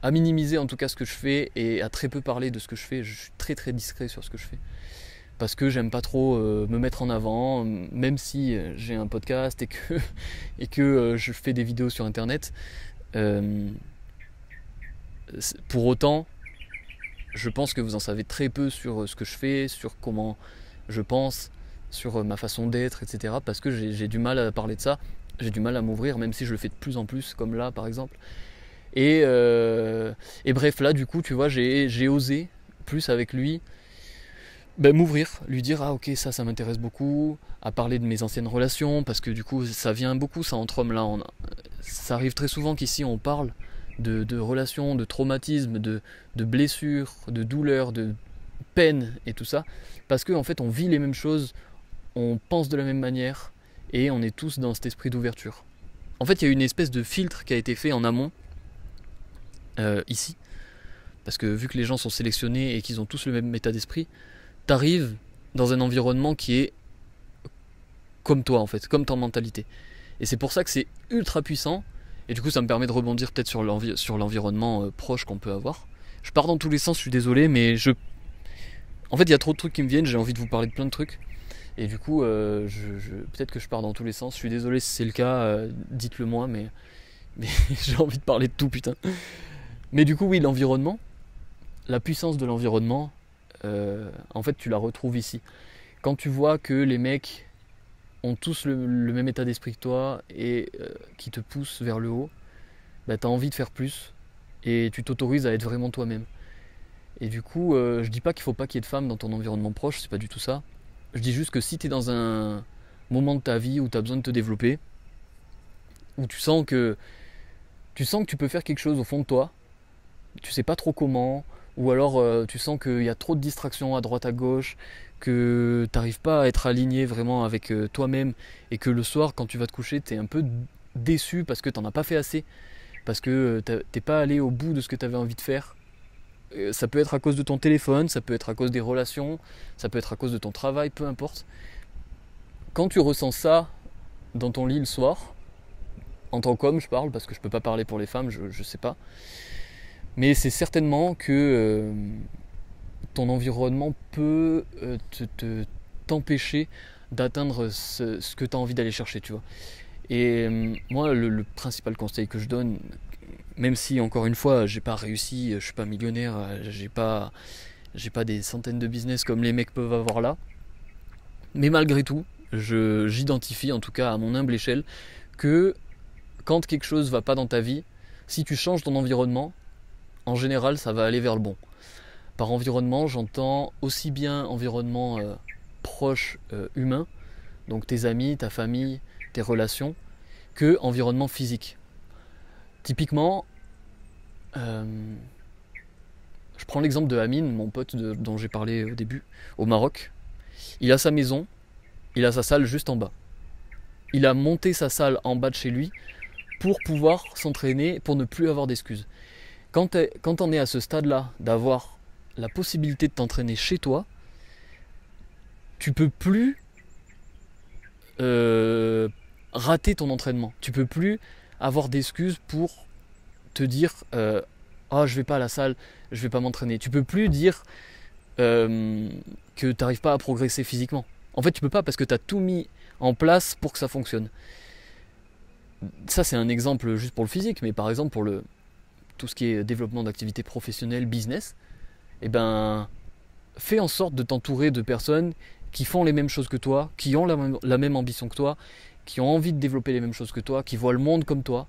à minimiser en tout cas ce que je fais et à très peu parler de ce que je fais. Je suis très discret sur ce que je fais. Parce que j'aime pas trop me mettre en avant, même si j'ai un podcast et que je fais des vidéos sur internet. Pour autant, je pense que vous en savez très peu sur ce que je fais, sur comment je pense, sur ma façon d'être, etc. Parce que j'ai du mal à parler de ça, j'ai du mal à m'ouvrir, même si je le fais de plus en plus, comme là par exemple. Et bref, là du coup, tu vois, j'ai osé, plus avec lui, m'ouvrir, lui dire ah ok ça m'intéresse beaucoup, à parler de mes anciennes relations, parce que du coup ça vient beaucoup ça entre hommes là, ça arrive très souvent qu'ici on parle de relations, de traumatismes, de blessures, de douleurs, de peine et tout ça, parce qu'en fait on vit les mêmes choses, on pense de la même manière, et on est tous dans cet esprit d'ouverture. En fait il y a une espèce de filtre qui a été fait en amont, ici, parce que vu que les gens sont sélectionnés et qu'ils ont tous le même état d'esprit, t'arrives dans un environnement qui est comme toi en fait, comme ta mentalité. Et c'est pour ça que c'est ultra puissant. Et du coup ça me permet de rebondir peut-être sur l'environnement proche qu'on peut avoir. Je pars dans tous les sens, je suis désolé, mais en fait il y a trop de trucs qui me viennent, j'ai envie de vous parler de plein de trucs. Et du coup peut-être que je pars dans tous les sens, je suis désolé si c'est le cas, dites-le moi, mais j'ai envie de parler de tout putain. Mais du coup oui, l'environnement, la puissance de l'environnement, en fait tu la retrouves ici. Quand tu vois que les mecs ont tous le même état d'esprit que toi et qui te poussent vers le haut, bah, t'as envie de faire plus et tu t'autorises à être vraiment toi-même. Et du coup, je dis pas qu'il faut pas qu'il y ait de femmes dans ton environnement proche, c'est pas du tout ça. Je dis juste que si t'es dans un moment de ta vie où t'as besoin de te développer, où tu sens que tu peux faire quelque chose au fond de toi, tu sais pas trop comment, ou alors tu sens qu'il y a trop de distractions à droite à gauche, que t'arrives pas à être aligné vraiment avec toi-même, et que le soir quand tu vas te coucher t'es un peu déçu parce que t'en as pas fait assez, parce que t'es pas allé au bout de ce que t'avais envie de faire. Ça peut être à cause de ton téléphone, ça peut être à cause des relations, ça peut être à cause de ton travail, peu importe. Quand tu ressens ça dans ton lit le soir, en tant qu'homme je parle, parce que je peux pas parler pour les femmes, je sais pas, mais c'est certainement que ton environnement peut t'empêcher d'atteindre ce que tu as envie d'aller chercher, tu vois. Et moi, le principal conseil que je donne, même si encore une fois, j'ai pas réussi, je suis pas millionnaire, j'ai pas des centaines de business comme les mecs peuvent avoir là, mais malgré tout, j'identifie, en tout cas à mon humble échelle, que quand quelque chose va pas dans ta vie, si tu changes ton environnement, en général, ça va aller vers le bon. Par environnement, j'entends aussi bien environnement proche, humain, donc tes amis, ta famille, tes relations, que environnement physique. Typiquement, je prends l'exemple de Amine, mon pote dont j'ai parlé au début, au Maroc. Il a sa maison, il a sa salle juste en bas. Il a monté sa salle en bas de chez lui pour pouvoir s'entraîner, pour ne plus avoir d'excuses. Quand on est à ce stade-là, d'avoir la possibilité de t'entraîner chez toi, tu peux plus rater ton entraînement. Tu peux plus avoir d'excuses pour te dire oh, je vais pas à la salle, je vais pas m'entraîner. Tu peux plus dire que tu n'arrives pas à progresser physiquement. En fait, tu peux pas parce que tu as tout mis en place pour que ça fonctionne. Ça, c'est un exemple juste pour le physique, mais par exemple pour tout ce qui est développement d'activités professionnelles, business, eh ben, fais en sorte de t'entourer de personnes qui font les mêmes choses que toi, qui ont la même ambition que toi, qui ont envie de développer les mêmes choses que toi, qui voient le monde comme toi,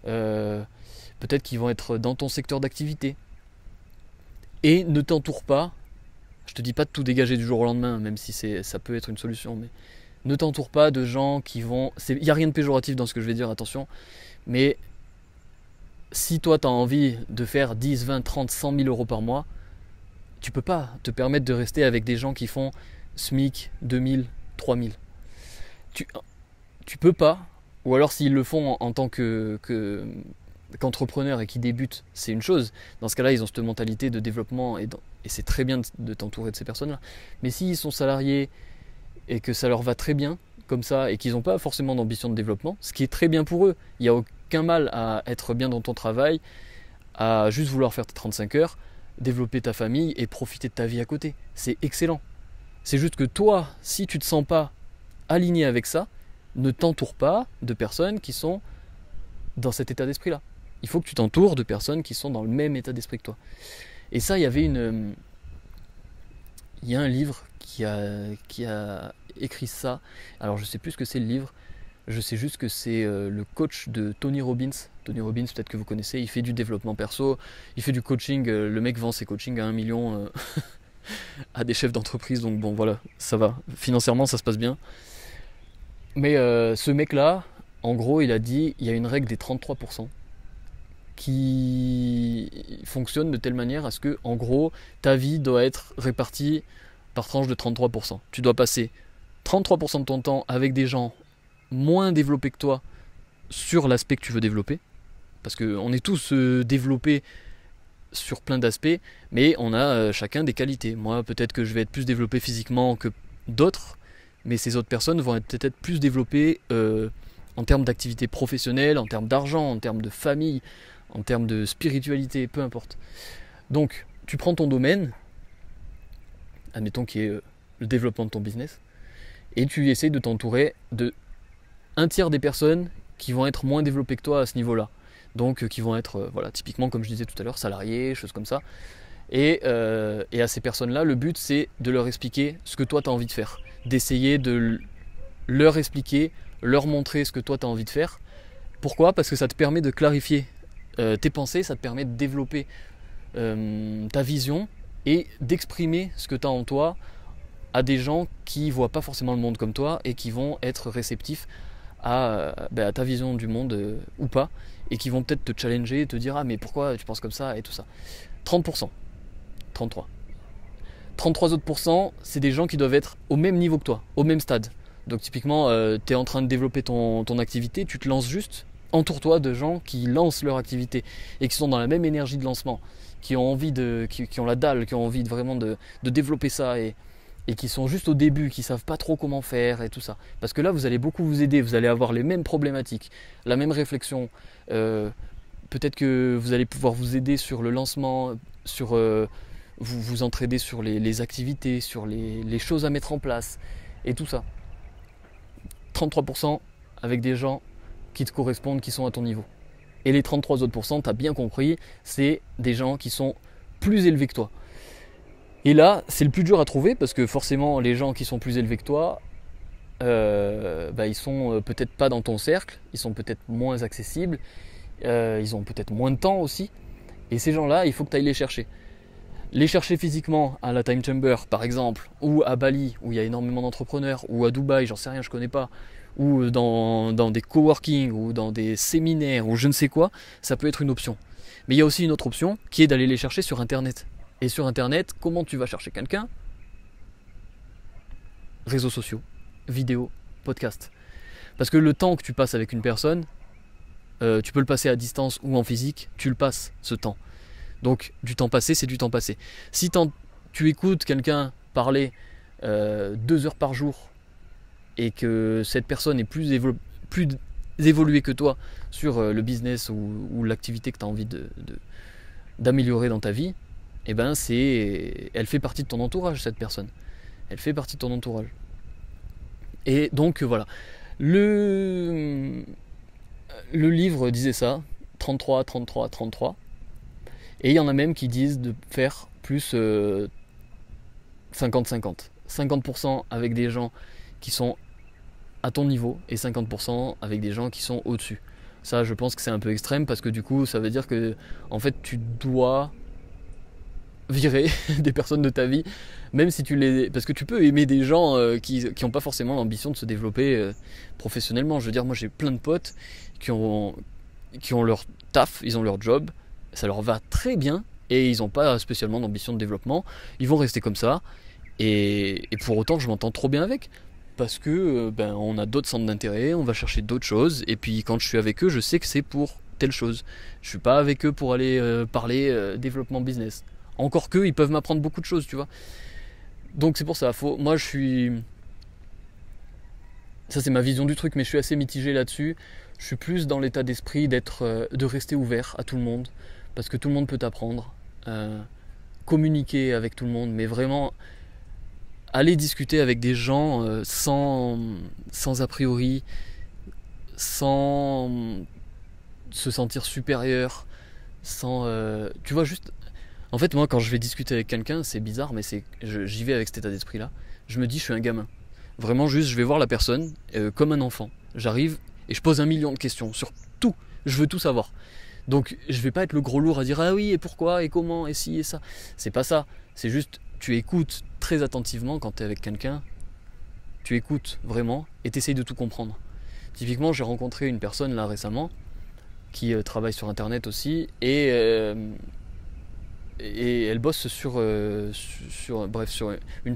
peut-être qu'ils vont être dans ton secteur d'activité. Et ne t'entoure pas, je te dis pas de tout dégager du jour au lendemain, même si ça peut être une solution, mais ne t'entoure pas de gens qui vont... Il n'y a rien de péjoratif dans ce que je vais dire, attention, mais si toi tu as envie de faire 10, 20, 30, 100 000 euros par mois, tu peux pas te permettre de rester avec des gens qui font SMIC, 2000, 3000. Tu peux pas, ou alors s'ils le font en tant qu'entrepreneur et qui débutent, c'est une chose. Dans ce cas-là, ils ont cette mentalité de développement et c'est très bien de t'entourer de ces personnes-là. Mais s'ils sont salariés et que ça leur va très bien comme ça et qu'ils n'ont pas forcément d'ambition de développement, ce qui est très bien pour eux, il n'y a aucun mal à être bien dans ton travail, à juste vouloir faire tes 35 heures, développer ta famille et profiter de ta vie à côté. C'est excellent. C'est juste que toi, si tu ne te sens pas aligné avec ça, ne t'entoure pas de personnes qui sont dans cet état d'esprit-là. Il faut que tu t'entoures de personnes qui sont dans le même état d'esprit que toi. Et ça, il y a un livre qui a écrit ça. Alors, je ne sais plus ce que c'est le livre. Je sais juste que c'est le coach de Tony Robbins. Tony Robbins, peut-être que vous connaissez, il fait du développement perso, il fait du coaching. Le mec vend ses coachings à 1 million à des chefs d'entreprise. Donc bon, voilà, ça va. Financièrement, ça se passe bien. Mais ce mec-là, en gros, il a dit, il y a une règle des 33% qui fonctionne de telle manière à ce que, en gros, ta vie doit être répartie par tranche de 33%. Tu dois passer 33% de ton temps avec des gens moins développés que toi sur l'aspect que tu veux développer, parce qu'on est tous développés sur plein d'aspects, mais on a chacun des qualités. Moi, peut-être que je vais être plus développé physiquement que d'autres, mais ces autres personnes vont être peut-être plus développées en termes d'activité professionnelle, en termes d'argent, en termes de famille, en termes de spiritualité, peu importe. Donc, tu prends ton domaine, admettons qui est le développement de ton business, et tu essaies de t'entourer de un tiers des personnes qui vont être moins développées que toi à ce niveau-là. Donc, qui vont être, voilà, typiquement, comme je disais tout à l'heure, salariés, choses comme ça. Et à ces personnes-là, le but, c'est de leur expliquer ce que toi, tu as envie de faire. D'essayer de leur expliquer, leur montrer ce que toi, tu as envie de faire. Pourquoi ? Parce que ça te permet de clarifier tes pensées, ça te permet de développer ta vision et d'exprimer ce que tu as en toi à des gens qui ne voient pas forcément le monde comme toi et qui vont être réceptifs à ta vision du monde ou pas, et qui vont peut-être te challenger et te dire « Ah, mais pourquoi tu penses comme ça ?» et tout ça. 30%. 33 autres pourcents, c'est des gens qui doivent être au même niveau que toi, au même stade. Donc typiquement, tu es en train de développer ton activité, tu te lances juste, entoure-toi de gens qui lancent leur activité et qui sont dans la même énergie de lancement, qui ont envie qui ont la dalle, qui ont envie vraiment de développer ça et qui sont juste au début, qui savent pas trop comment faire et tout ça. Parce que là, vous allez beaucoup vous aider, vous allez avoir les mêmes problématiques, la même réflexion. Peut-être que vous allez pouvoir vous aider sur le lancement, sur vous entraider sur les activités, sur les choses à mettre en place et tout ça. 33% avec des gens qui te correspondent, qui sont à ton niveau. Et les 33 autres pourcents, tu as bien compris, c'est des gens qui sont plus élevés que toi. Et là, c'est le plus dur à trouver parce que forcément, les gens qui sont plus élevés que toi, ils sont peut-être pas dans ton cercle, ils sont peut-être moins accessibles, ils ont peut-être moins de temps aussi. Et ces gens-là, il faut que tu ailles les chercher. Les chercher physiquement à la Time Chamber, par exemple, ou à Bali, où il y a énormément d'entrepreneurs, ou à Dubaï, j'en sais rien, je connais pas, ou dans des coworking, ou dans des séminaires, ou je ne sais quoi, ça peut être une option. Mais il y a aussi une autre option, qui est d'aller les chercher sur Internet. Et sur Internet, comment tu vas chercher quelqu'un ? Réseaux sociaux, vidéos, podcasts. Parce que le temps que tu passes avec une personne, tu peux le passer à distance ou en physique, tu le passes, ce temps. Donc du temps passé, c'est du temps passé. Si tu écoutes quelqu'un parler 2 heures par jour et que cette personne est plus évoluée que toi sur le business ou l'activité que tu as envie d'améliorer dans ta vie, eh ben elle fait partie de ton entourage, cette personne. Elle fait partie de ton entourage. Et donc voilà. Le livre disait ça, 33, 33, 33. Et il y en a même qui disent de faire plus 50-50. 50% avec des gens qui sont à ton niveau et 50% avec des gens qui sont au-dessus. Ça, je pense que c'est un peu extrême parce que du coup, ça veut dire que en fait, tu dois virer des personnes de ta vie, même si tu les... Parce que tu peux aimer des gens qui n'ont pas forcément l'ambition de se développer professionnellement. Je veux dire, moi j'ai plein de potes qui ont leur taf, ils ont leur job, ça leur va très bien et ils n'ont pas spécialement d'ambition de développement. Ils vont rester comme ça et pour autant je m'entends trop bien avec parce que on a d'autres centres d'intérêt, on va chercher d'autres choses et puis quand je suis avec eux, je sais que c'est pour telle chose. Je suis pas avec eux pour aller parler développement business. Encore qu'eux, ils peuvent m'apprendre beaucoup de choses, tu vois. Donc c'est pour ça, moi je suis... Ça c'est ma vision du truc, mais je suis assez mitigé là-dessus. Je suis plus dans l'état d'esprit de rester ouvert à tout le monde, parce que tout le monde peut t'apprendre, communiquer avec tout le monde, mais vraiment aller discuter avec des gens sans a priori, sans se sentir supérieur, tu vois, juste... En fait, moi, quand je vais discuter avec quelqu'un, c'est bizarre, mais j'y vais avec cet état d'esprit-là. Je me dis, je suis un gamin. Vraiment, juste, je vais voir la personne comme un enfant. J'arrive et je pose 1 million de questions sur tout. Je veux tout savoir. Donc, je vais pas être le gros lourd à dire ah oui, et pourquoi, et comment, et si, et ça. C'est pas ça. C'est juste, tu écoutes très attentivement quand tu es avec quelqu'un. Tu écoutes vraiment et tu essayes de tout comprendre. Typiquement, j'ai rencontré une personne là récemment qui travaille sur Internet aussi et elle bosse sur une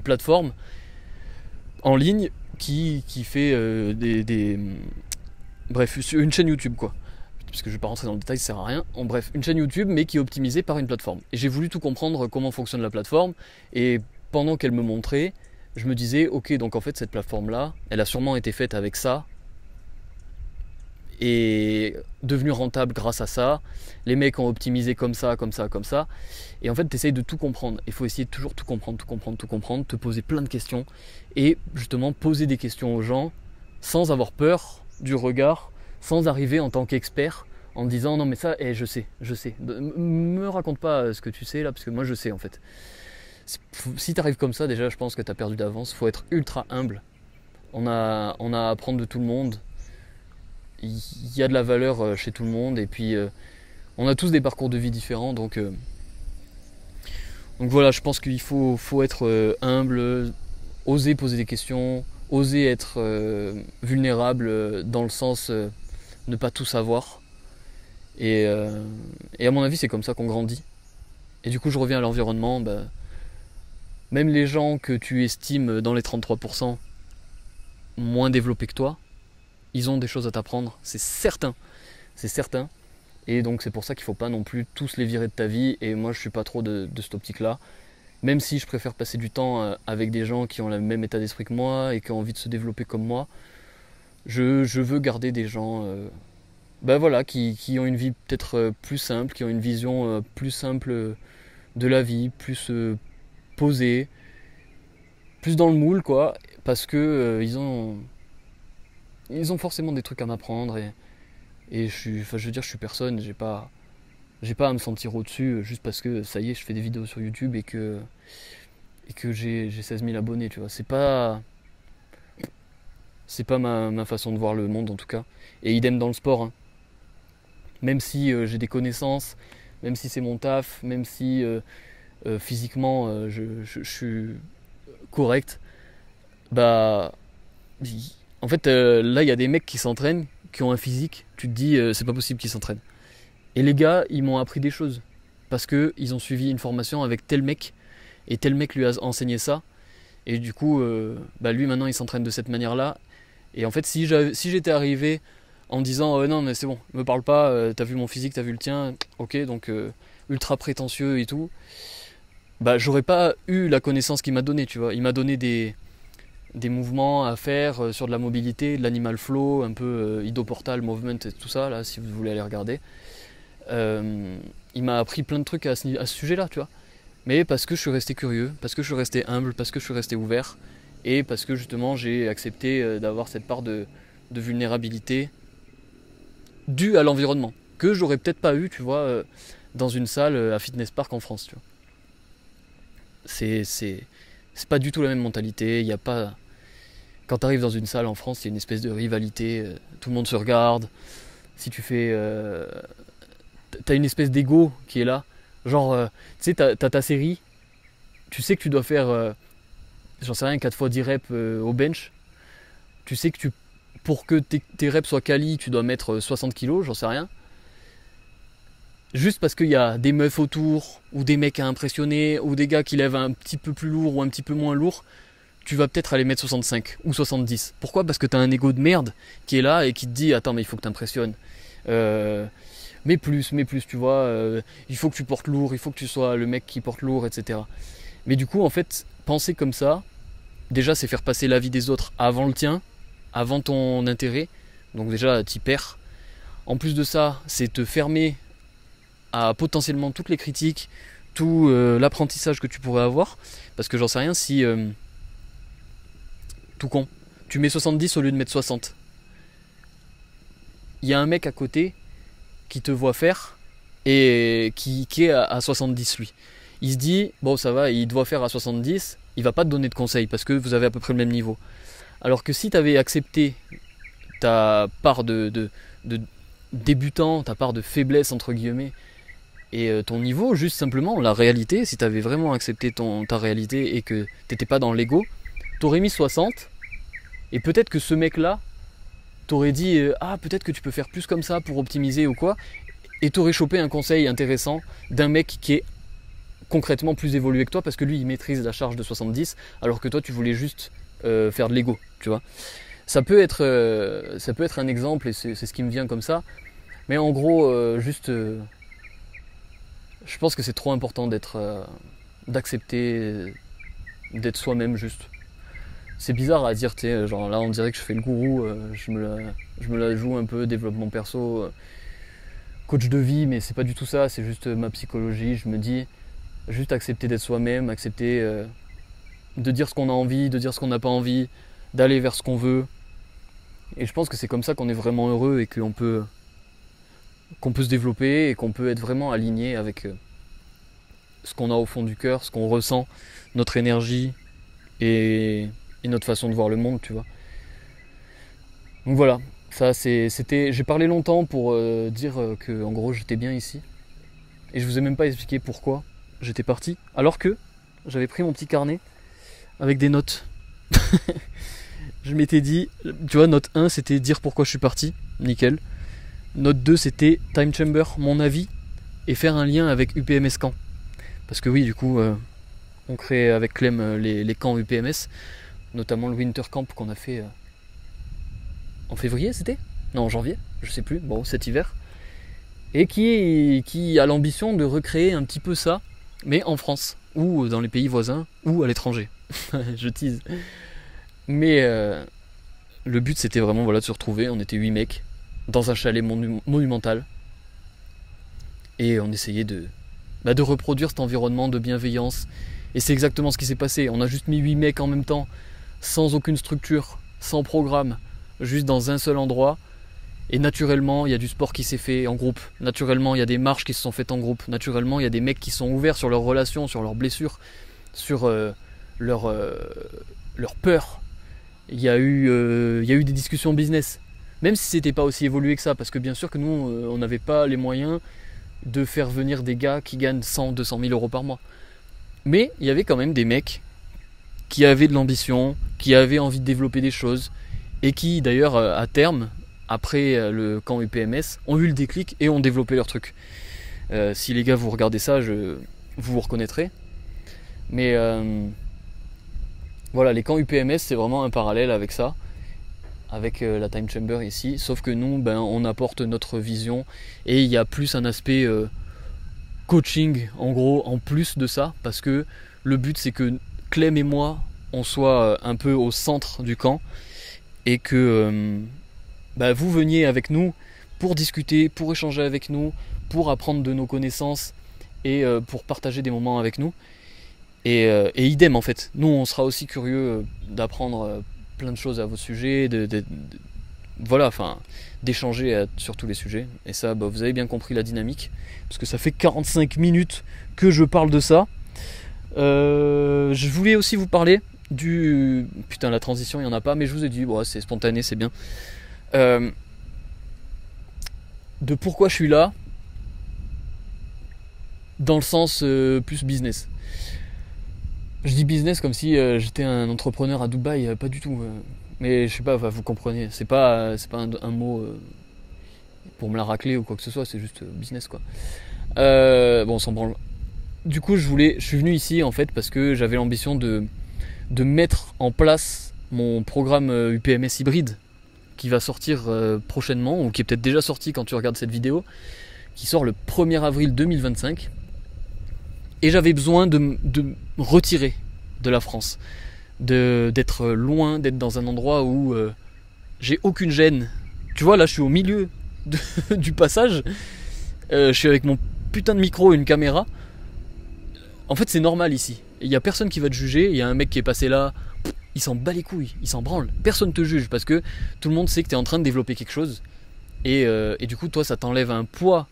plateforme en ligne qui fait une chaîne YouTube quoi. Parce que je vais pas rentrer dans le détail, ça sert à rien. Bref, une chaîne YouTube mais qui est optimisée par une plateforme. Et j'ai voulu tout comprendre comment fonctionne la plateforme et pendant qu'elle me montrait, je me disais ok donc en fait cette plateforme là, elle a sûrement été faite avec ça et devenue rentable grâce à ça. Les mecs ont optimisé comme ça, comme ça, comme ça. Et en fait, tu essayes de tout comprendre. Il faut essayer de toujours tout comprendre, te poser plein de questions. Et justement, poser des questions aux gens sans avoir peur du regard, sans arriver en tant qu'expert en disant non mais ça, je sais. Me raconte pas ce que tu sais là, parce que moi je sais en fait. Si tu arrives comme ça, déjà, je pense que tu as perdu d'avance. Il faut être ultra humble. On a à apprendre de tout le monde. Il y a de la valeur chez tout le monde et puis on a tous des parcours de vie différents donc voilà, je pense qu'il faut être humble, oser poser des questions, oser être vulnérable dans le sens ne pas tout savoir et à mon avis c'est comme ça qu'on grandit. Et du coup je reviens à l'environnement, même les gens que tu estimes dans les 33% moins développés que toi, ils ont des choses à t'apprendre, c'est certain. Et donc c'est pour ça qu'il ne faut pas non plus tous les virer de ta vie. Et moi je suis pas trop de cette optique-là. Même si je préfère passer du temps avec des gens qui ont le même état d'esprit que moi et qui ont envie de se développer comme moi, je veux garder des gens qui ont une vie peut-être plus simple, qui ont une vision plus simple de la vie, plus posée, plus dans le moule quoi, parce que ils ont forcément des trucs à m'apprendre et je veux dire, je suis personne, j'ai pas à me sentir au-dessus juste parce que ça y est, je fais des vidéos sur YouTube et que j'ai 16 000 abonnés, tu vois. C'est pas... C'est pas ma façon de voir le monde en tout cas. Et idem dans le sport, hein. Même si j'ai des connaissances, même si c'est mon taf, même si physiquement je suis correct, bah en fait là il y a des mecs qui s'entraînent, qui ont un physique, tu te dis c'est pas possible qu'ils s'entraînent. Et les gars, ils m'ont appris des choses parce que ils ont suivi une formation avec tel mec et tel mec lui a enseigné ça. Et du coup, lui maintenant il s'entraîne de cette manière-là. Et en fait, si j'étais arrivé en me disant non mais c'est bon, me parle pas, t'as vu mon physique, t'as vu le tien, ok, donc ultra prétentieux et tout, bah j'aurais pas eu la connaissance qu'il m'a donné, tu vois. Il m'a donné des mouvements à faire sur de la mobilité, de l'animal flow, un peu idoportal movement et tout ça, là, si vous voulez aller regarder. Il m'a appris plein de trucs à ce sujet-là, tu vois. Mais parce que je suis resté curieux, parce que je suis resté humble, parce que je suis resté ouvert, et parce que justement j'ai accepté d'avoir cette part de vulnérabilité due à l'environnement, que j'aurais peut-être pas eu, tu vois, dans une salle à Fitness Park en France, tu vois. C'est pas du tout la même mentalité, il y a pas... Quand tu arrives dans une salle en France, il y a une espèce de rivalité, tout le monde se regarde, si tu fais... t'as une espèce d'ego qui est là, genre, tu sais, t'as ta série, tu sais que tu dois faire, j'en sais rien, 4 fois 10 reps au bench, tu sais que pour que tes reps soient quali, tu dois mettre 60 kilos, j'en sais rien. Juste parce qu'il y a des meufs autour, ou des mecs à impressionner, ou des gars qui lèvent un petit peu plus lourd ou un petit peu moins lourd, tu vas peut-être aller mettre 65 ou 70. Pourquoi ? Parce que t'as un ego de merde qui est là et qui te dit attends mais il faut que t'impressionnes. Mais plus, tu vois, il faut que tu portes lourd, il faut que tu sois le mec qui porte lourd, etc. Mais du coup en fait, penser comme ça, déjà c'est faire passer l'avis des autres avant le tien, avant ton intérêt, donc déjà t'y perds. En plus de ça, c'est te fermer à potentiellement toutes les critiques, tout l'apprentissage que tu pourrais avoir, parce que j'en sais rien si, tout con, tu mets 70 au lieu de mettre 60. Il y a un mec à côté qui te voit faire et qui est à 70 lui. Il se dit, bon ça va, il doit faire à 70, il va pas te donner de conseils parce que vous avez à peu près le même niveau. Alors que si tu avais accepté ta part de débutant, ta part de faiblesse entre guillemets, et ton niveau, juste simplement, la réalité, si tu avais vraiment accepté ta réalité et que t'étais pas dans l'ego, t'aurais mis 60, et peut-être que ce mec-là t'aurait dit peut-être que tu peux faire plus comme ça pour optimiser ou quoi, et t'aurais chopé un conseil intéressant d'un mec qui est concrètement plus évolué que toi parce que lui il maîtrise la charge de 70 alors que toi tu voulais juste faire de l'ego, tu vois. Ça peut être un exemple et c'est ce qui me vient comme ça, mais en gros je pense que c'est trop important d'accepter d'être soi-même juste. C'est bizarre à dire, tu sais, genre là on dirait que je fais le gourou, je me la joue un peu, développement perso, coach de vie, mais c'est pas du tout ça, c'est juste ma psychologie. Je me dis, juste accepter d'être soi-même, accepter de dire ce qu'on a envie, de dire ce qu'on n'a pas envie, d'aller vers ce qu'on veut. Et je pense que c'est comme ça qu'on est vraiment heureux et qu'on peut se développer et qu'on peut être vraiment aligné avec ce qu'on a au fond du cœur, ce qu'on ressent, notre énergie et notre façon de voir le monde, tu vois. Donc voilà, ça c'était. J'ai parlé longtemps pour dire que en gros j'étais bien ici. Et je vous ai même pas expliqué pourquoi j'étais parti. Alors que j'avais pris mon petit carnet avec des notes. Je m'étais dit, tu vois, note 1 c'était dire pourquoi je suis parti, nickel. Note 2 c'était Time Chamber, mon avis, et faire un lien avec UPMS Camp. Parce que oui, du coup, on crée avec Clem les camps UPMS, notamment le Winter Camp qu'on a fait en février, c'était ? Non, en janvier, je sais plus, bon, cet hiver. Et qui a l'ambition de recréer un petit peu ça, mais en France, ou dans les pays voisins, ou à l'étranger. Je tease. Mais le but c'était vraiment de se retrouver, on était 8 mecs, dans un chalet monumental. Et on essayait de reproduire cet environnement de bienveillance. Et c'est exactement ce qui s'est passé. On a juste mis 8 mecs en même temps, sans aucune structure, sans programme, juste dans un seul endroit. Et naturellement, il y a du sport qui s'est fait en groupe. Naturellement, il y a des marches qui se sont faites en groupe. Naturellement, il y a des mecs qui sont ouverts sur leurs relations, sur leurs blessures, sur leur peur. il y a eu des discussions business. Même si c'était pas aussi évolué que ça, parce que bien sûr que nous, on n'avait pas les moyens de faire venir des gars qui gagnent 100, 200 000 euros par mois. Mais il y avait quand même des mecs qui avaient de l'ambition, qui avaient envie de développer des choses, et qui d'ailleurs à terme, après le camp UPMS, ont eu le déclic et ont développé leur truc. Si les gars vous regardez ça, vous reconnaîtrez. Mais voilà, les camps UPMS c'est vraiment un parallèle avec ça, avec la Time Chamber ici, sauf que nous on apporte notre vision et il y a plus un aspect coaching en gros en plus de ça, parce que le but c'est que Clem et moi on soit un peu au centre du camp et que vous veniez avec nous pour discuter, pour échanger avec nous, pour apprendre de nos connaissances et pour partager des moments avec nous. Et idem en fait, nous on sera aussi curieux d'apprendre plein de choses à vos sujets, voilà, enfin d'échanger sur tous les sujets. Et ça, vous avez bien compris la dynamique, parce que ça fait 45 minutes que je parle de ça. Je voulais aussi vous parler du... Putain, la transition, il n'y en a pas, mais je vous ai dit, c'est spontané, c'est bien. De pourquoi je suis là, dans le sens plus business. Je dis business comme si j'étais un entrepreneur à Dubaï, pas du tout. Mais je sais pas, vous comprenez, c'est pas un mot pour me la racler ou quoi que ce soit, c'est juste business quoi. On s'en branle. Du coup, je suis venu ici en fait parce que j'avais l'ambition de mettre en place mon programme UPMS hybride qui va sortir prochainement, ou qui est peut-être déjà sorti quand tu regardes cette vidéo, qui sort le 1er avril 2025. Et j'avais besoin de me retirer de la France, d'être loin, d'être dans un endroit où j'ai aucune gêne. Tu vois, là je suis au milieu du passage, je suis avec mon putain de micro et une caméra. En fait c'est normal ici, il n'y a personne qui va te juger, il y a un mec qui est passé là, il s'en bat les couilles, il s'en branle, personne te juge parce que tout le monde sait que tu es en train de développer quelque chose. Et du coup toi ça t'enlève un poids,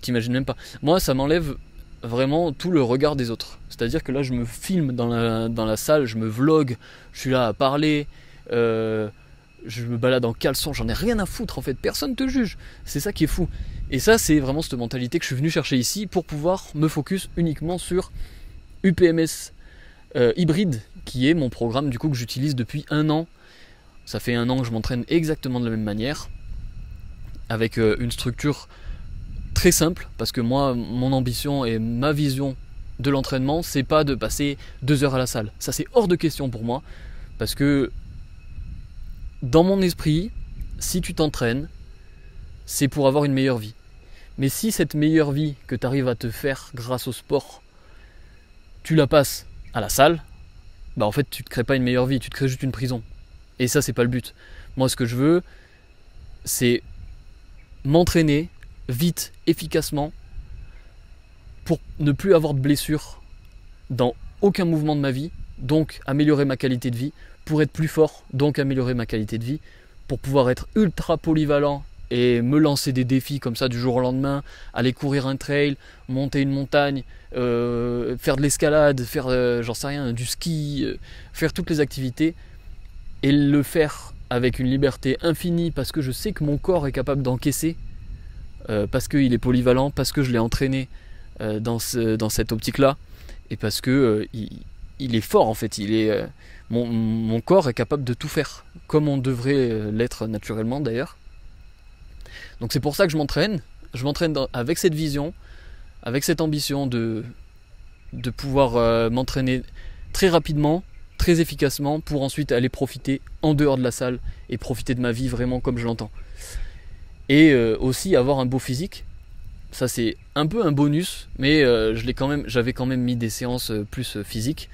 t'imagines même pas. Moi ça m'enlève vraiment tout le regard des autres, c'est à dire que là je me filme dans la salle, je me vlog, je suis là à parler, je me balade en caleçon, j'en ai rien à foutre en fait, personne te juge, c'est ça qui est fou. Et ça c'est vraiment cette mentalité que je suis venu chercher ici pour pouvoir me focus uniquement sur UPMS hybride, qui est mon programme du coup que j'utilise depuis 1 an. Ça fait 1 an que je m'entraîne exactement de la même manière, avec une structure très simple, parce que moi, mon ambition et ma vision de l'entraînement, c'est pas de passer 2 heures à la salle. Ça, c'est hors de question pour moi, parce que dans mon esprit, si tu t'entraînes, c'est pour avoir une meilleure vie. Mais si cette meilleure vie que tu arrives à te faire grâce au sport, tu la passes à la salle, en fait, tu te crées pas une meilleure vie, tu te crées juste une prison. Et ça, c'est pas le but. Moi, ce que je veux, c'est m'entraîner vite, efficacement, pour ne plus avoir de blessures dans aucun mouvement de ma vie, donc améliorer ma qualité de vie, pour être plus fort, donc améliorer ma qualité de vie, pour pouvoir être ultra polyvalent et me lancer des défis comme ça du jour au lendemain, aller courir un trail, monter une montagne, faire de l'escalade, faire j'en sais rien, du ski, faire toutes les activités, et le faire avec une liberté infinie, parce que je sais que mon corps est capable d'encaisser, parce qu'il est polyvalent, parce que je l'ai entraîné dans cette optique-là, et parce que il est fort en fait. Mon corps est capable de tout faire, comme on devrait l'être naturellement d'ailleurs. Donc c'est pour ça que je m'entraîne. Je m'entraîne avec cette vision, avec cette ambition de pouvoir m'entraîner très rapidement, très efficacement, pour ensuite aller profiter en dehors de la salle et profiter de ma vie vraiment comme je l'entends. Et aussi avoir un beau physique. Ça c'est un peu un bonus, mais j'avais quand même mis des séances plus physiques,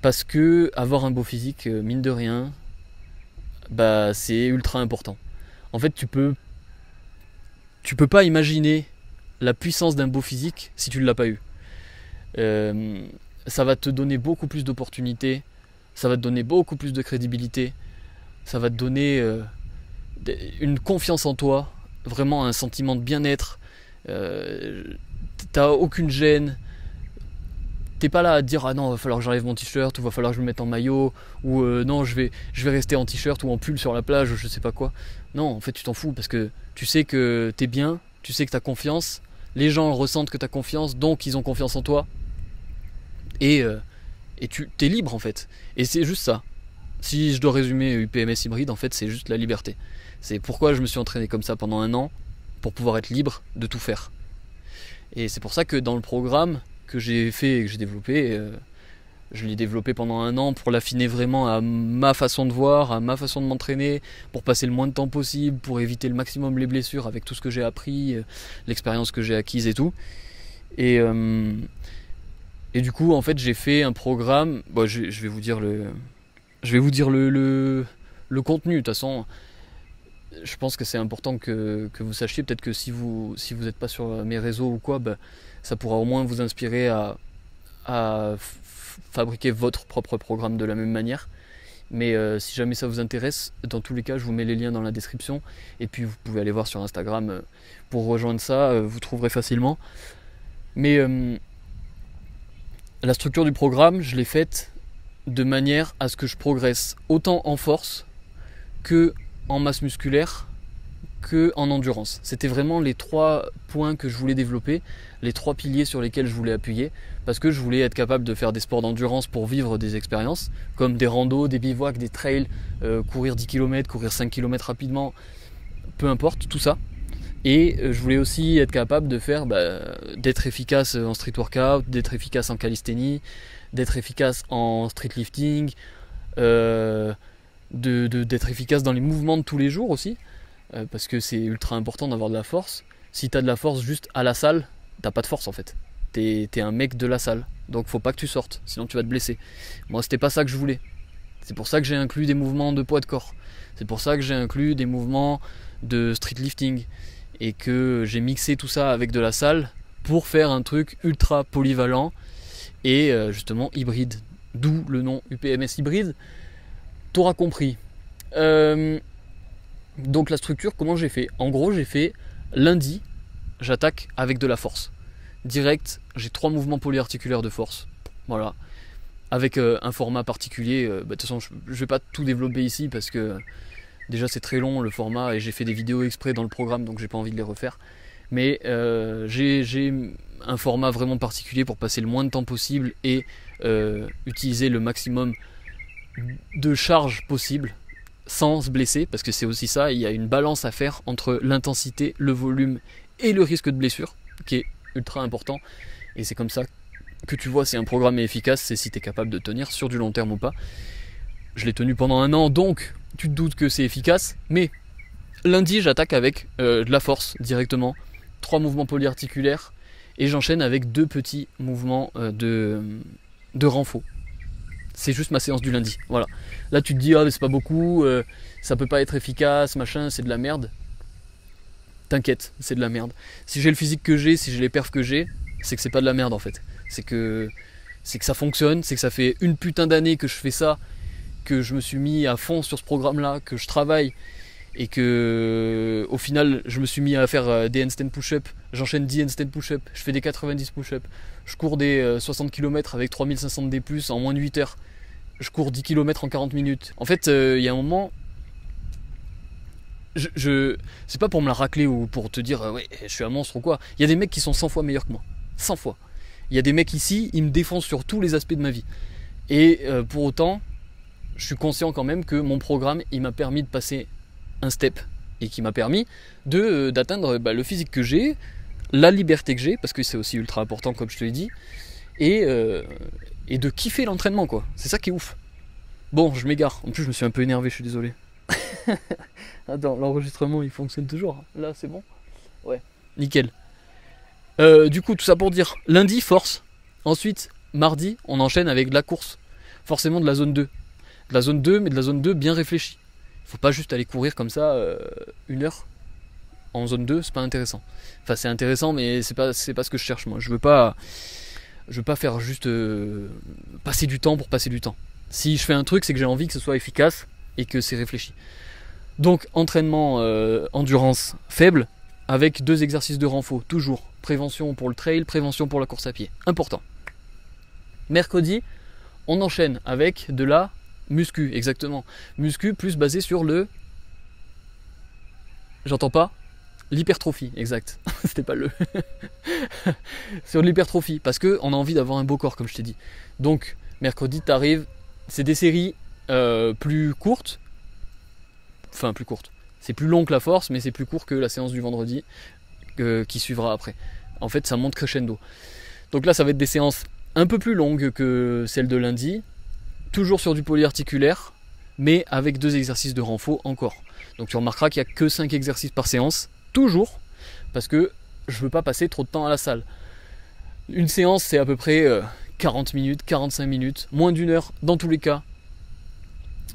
parce que avoir un beau physique, mine de rien, c'est ultra important. En fait, tu peux pas imaginer la puissance d'un beau physique si tu ne l'as pas eu. Ça va te donner beaucoup plus d'opportunités, ça va te donner beaucoup plus de crédibilité, ça va te donner une confiance en toi, vraiment un sentiment de bien-être. T'as aucune gêne, T'es pas là à te dire ah non, va falloir que j'enlève mon t-shirt, ou va falloir que je me mette en maillot, ou non, je vais rester en t-shirt ou en pull sur la plage, ou je sais pas quoi. Non, en fait, tu t'en fous parce que tu sais que t'es bien, tu sais que t'as confiance, les gens ressentent que t'as confiance, donc ils ont confiance en toi, et tu t'es libre en fait. Et c'est juste ça. Si je dois résumer UPMS hybride, en fait, c'est juste la liberté. C'est pourquoi je me suis entraîné comme ça pendant 1 an, pour pouvoir être libre de tout faire. Et c'est pour ça que dans le programme que j'ai fait et que j'ai développé, je l'ai développé pendant 1 an pour l'affiner vraiment à ma façon de voir, à ma façon de m'entraîner, pour passer le moins de temps possible, pour éviter le maximum les blessures avec tout ce que j'ai appris, l'expérience que j'ai acquise et tout. Et du coup, en fait, j'ai fait un programme. Bon, je vais vous dire le contenu. De toute façon, je pense que c'est important que vous sachiez. Peut-être que si vous n'êtes pas sur mes réseaux ou quoi, ça pourra au moins vous inspirer à fabriquer votre propre programme de la même manière. Mais si jamais ça vous intéresse, dans tous les cas, je vous mets les liens dans la description. Et puis vous pouvez aller voir sur Instagram pour rejoindre ça. Vous trouverez facilement. Mais la structure du programme, je l'ai faite de manière à ce que je progresse autant en force que en masse musculaire que en endurance. C'était vraiment les 3 points que je voulais développer, les 3 piliers sur lesquels je voulais appuyer, parce que je voulais être capable de faire des sports d'endurance pour vivre des expériences, comme des randos, des bivouacs, des trails, courir 10 km, courir 5 km rapidement, peu importe, tout ça. Et je voulais aussi être capable de faire, d'être efficace en street workout, d'être efficace en calisthénie, d'être efficace en street lifting, d'être efficace dans les mouvements de tous les jours aussi, parce que c'est ultra important d'avoir de la force. Si t'as de la force juste à la salle, t'as pas de force en fait. T'es un mec de la salle, donc faut pas que tu sortes, sinon tu vas te blesser. Moi c'était pas ça que je voulais. C'est pour ça que j'ai inclus des mouvements de poids de corps. C'est pour ça que j'ai inclus des mouvements de street lifting. Et que j'ai mixé tout ça avec de la salle pour faire un truc ultra polyvalent et justement hybride. D'où le nom UPMS hybride. T'auras compris. Donc la structure, comment j'ai fait ? En gros, j'ai fait lundi, j'attaque avec de la force. Direct, j'ai 3 mouvements polyarticulaires de force. Voilà. Avec un format particulier. De toute façon, je vais pas tout développer ici parce que déjà c'est très long le format et j'ai fait des vidéos exprès dans le programme, donc j'ai pas envie de les refaire. Mais j'ai un format vraiment particulier pour passer le moins de temps possible et utiliser le maximum de charge possible sans se blesser, parce que c'est aussi ça, il y a une balance à faire entre l'intensité, le volume et le risque de blessure qui est ultra important. Et c'est comme ça que tu vois si un programme est efficace, c'est si tu es capable de tenir sur du long terme ou pas. Je l'ai tenu pendant 1 an, donc tu te doutes que c'est efficace, mais lundi j'attaque avec de la force directement, 3 mouvements polyarticulaires, et j'enchaîne avec 2 petits mouvements de renfort. C'est juste ma séance du lundi, voilà. Là tu te dis, ah mais c'est pas beaucoup, ça peut pas être efficace, machin, c'est de la merde. T'inquiète, c'est de la merde. Si j'ai le physique que j'ai, si j'ai les perfs que j'ai, c'est que c'est pas de la merde en fait. C'est que ça fonctionne, c'est que ça fait une putain d'année que je fais ça, que je me suis mis à fond sur ce programme-là, que je travaille et que au final je me suis mis à faire des handstand push-up, j'enchaîne 10 handstand push-up, je fais des 90 push-up, je cours des 60 km avec 3500 de D+, en moins de 8 heures, je cours 10 km en 40 minutes. En fait, il y a un moment, c'est pas pour me la racler ou pour te dire ouais, je suis un monstre ou quoi. Il y a des mecs qui sont 100 fois meilleurs que moi, 100 fois. Il y a des mecs ici, ils me défoncent sur tous les aspects de ma vie. Et pour autant, je suis conscient quand même que mon programme, il m'a permis de passer un step et qui m'a permis d'atteindre le physique que j'ai, la liberté que j'ai, parce que c'est aussi ultra important comme je te l'ai dit, et de kiffer l'entraînement quoi. C'est ça qui est ouf. Bon, je m'égare. En plus, je me suis un peu énervé, je suis désolé. Attends, l'enregistrement il fonctionne toujours. Là, c'est bon ? Ouais, nickel. Du coup, tout ça pour dire, lundi, force. Ensuite, mardi, on enchaîne avec de la course. Forcément de la zone 2. De la zone 2, mais de la zone 2 bien réfléchie. Faut pas juste aller courir comme ça 1 heure en zone 2, c'est pas intéressant. Enfin, c'est intéressant, mais c'est pas ce que je cherche moi. Je veux pas faire juste passer du temps pour passer du temps. Si je fais un truc, c'est que j'ai envie que ce soit efficace et que c'est réfléchi. Donc, entraînement endurance faible avec 2 exercices de renfort, toujours. Prévention pour le trail, prévention pour la course à pied. Important. Mercredi, on enchaîne avec de la muscu, exactement. Muscu plus basé sur le... J'entends pas. L'hypertrophie, exact. C'était pas le... sur l'hypertrophie, parce qu'on a envie d'avoir un beau corps, comme je t'ai dit. Donc, mercredi, t'arrives, c'est des séries plus courtes. Enfin, plus courtes. C'est plus long que la force, mais c'est plus court que la séance du vendredi qui suivra après. En fait, ça monte crescendo. Donc là, ça va être des séances un peu plus longues que celles de lundi, toujours sur du polyarticulaire, mais avec 2 exercices de renfort encore. Donc tu remarqueras qu'il n'y a que 5 exercices par séance, toujours, parce que je ne veux pas passer trop de temps à la salle. Une séance, c'est à peu près 40 minutes, 45 minutes, moins d'1 heure dans tous les cas,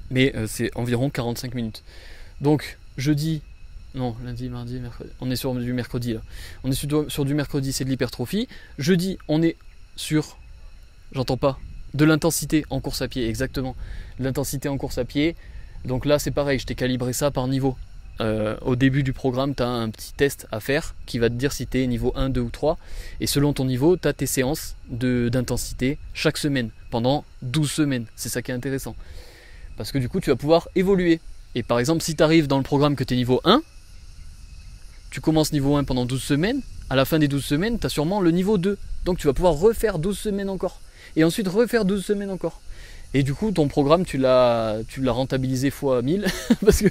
mais c'est environ 45 minutes. Donc jeudi, non, lundi, mardi, mercredi, on est sur du mercredi là. On est sur du mercredi, c'est de l'hypertrophie. Jeudi, on est sur, j'entends pas, de l'intensité en course à pied, exactement. De l'intensité en course à pied. Donc là, c'est pareil, je t'ai calibré ça par niveau. Au début du programme, tu as un petit test à faire qui va te dire si tu es niveau 1, 2 ou 3. Et selon ton niveau, tu as tes séances d'intensité chaque semaine, pendant 12 semaines. C'est ça qui est intéressant. Parce que du coup, tu vas pouvoir évoluer. Et par exemple, si tu arrives dans le programme que tu es niveau 1, tu commences niveau 1 pendant 12 semaines, à la fin des 12 semaines, tu as sûrement le niveau 2. Donc tu vas pouvoir refaire 12 semaines encore. Et ensuite refaire 12 semaines encore. Et du coup, ton programme, tu l'as rentabilisé fois 1000. Parce que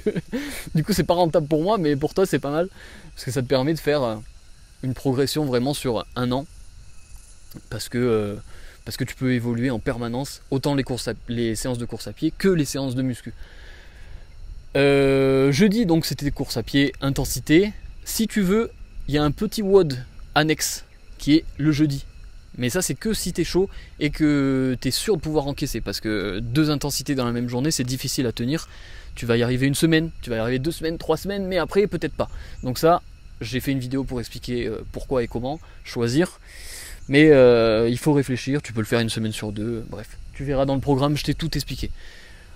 du coup, c'est pas rentable pour moi, mais pour toi, c'est pas mal. Parce que ça te permet de faire une progression vraiment sur un an. Parce que tu peux évoluer en permanence, autant les séances de course à pied que les séances de muscu. Jeudi, donc, c'était des courses à pied, intensité. Si tu veux, il y a un petit WOD annexe qui est le jeudi. Mais ça, c'est que si t'es chaud et que t'es sûr de pouvoir encaisser. Parce que 2 intensités dans la même journée, c'est difficile à tenir. Tu vas y arriver 1 semaine, tu vas y arriver 2 semaines, 3 semaines, mais après, peut-être pas. Donc ça, j'ai fait une vidéo pour expliquer pourquoi et comment choisir. Mais il faut réfléchir, tu peux le faire 1 semaine sur 2. Bref, tu verras dans le programme, je t'ai tout expliqué.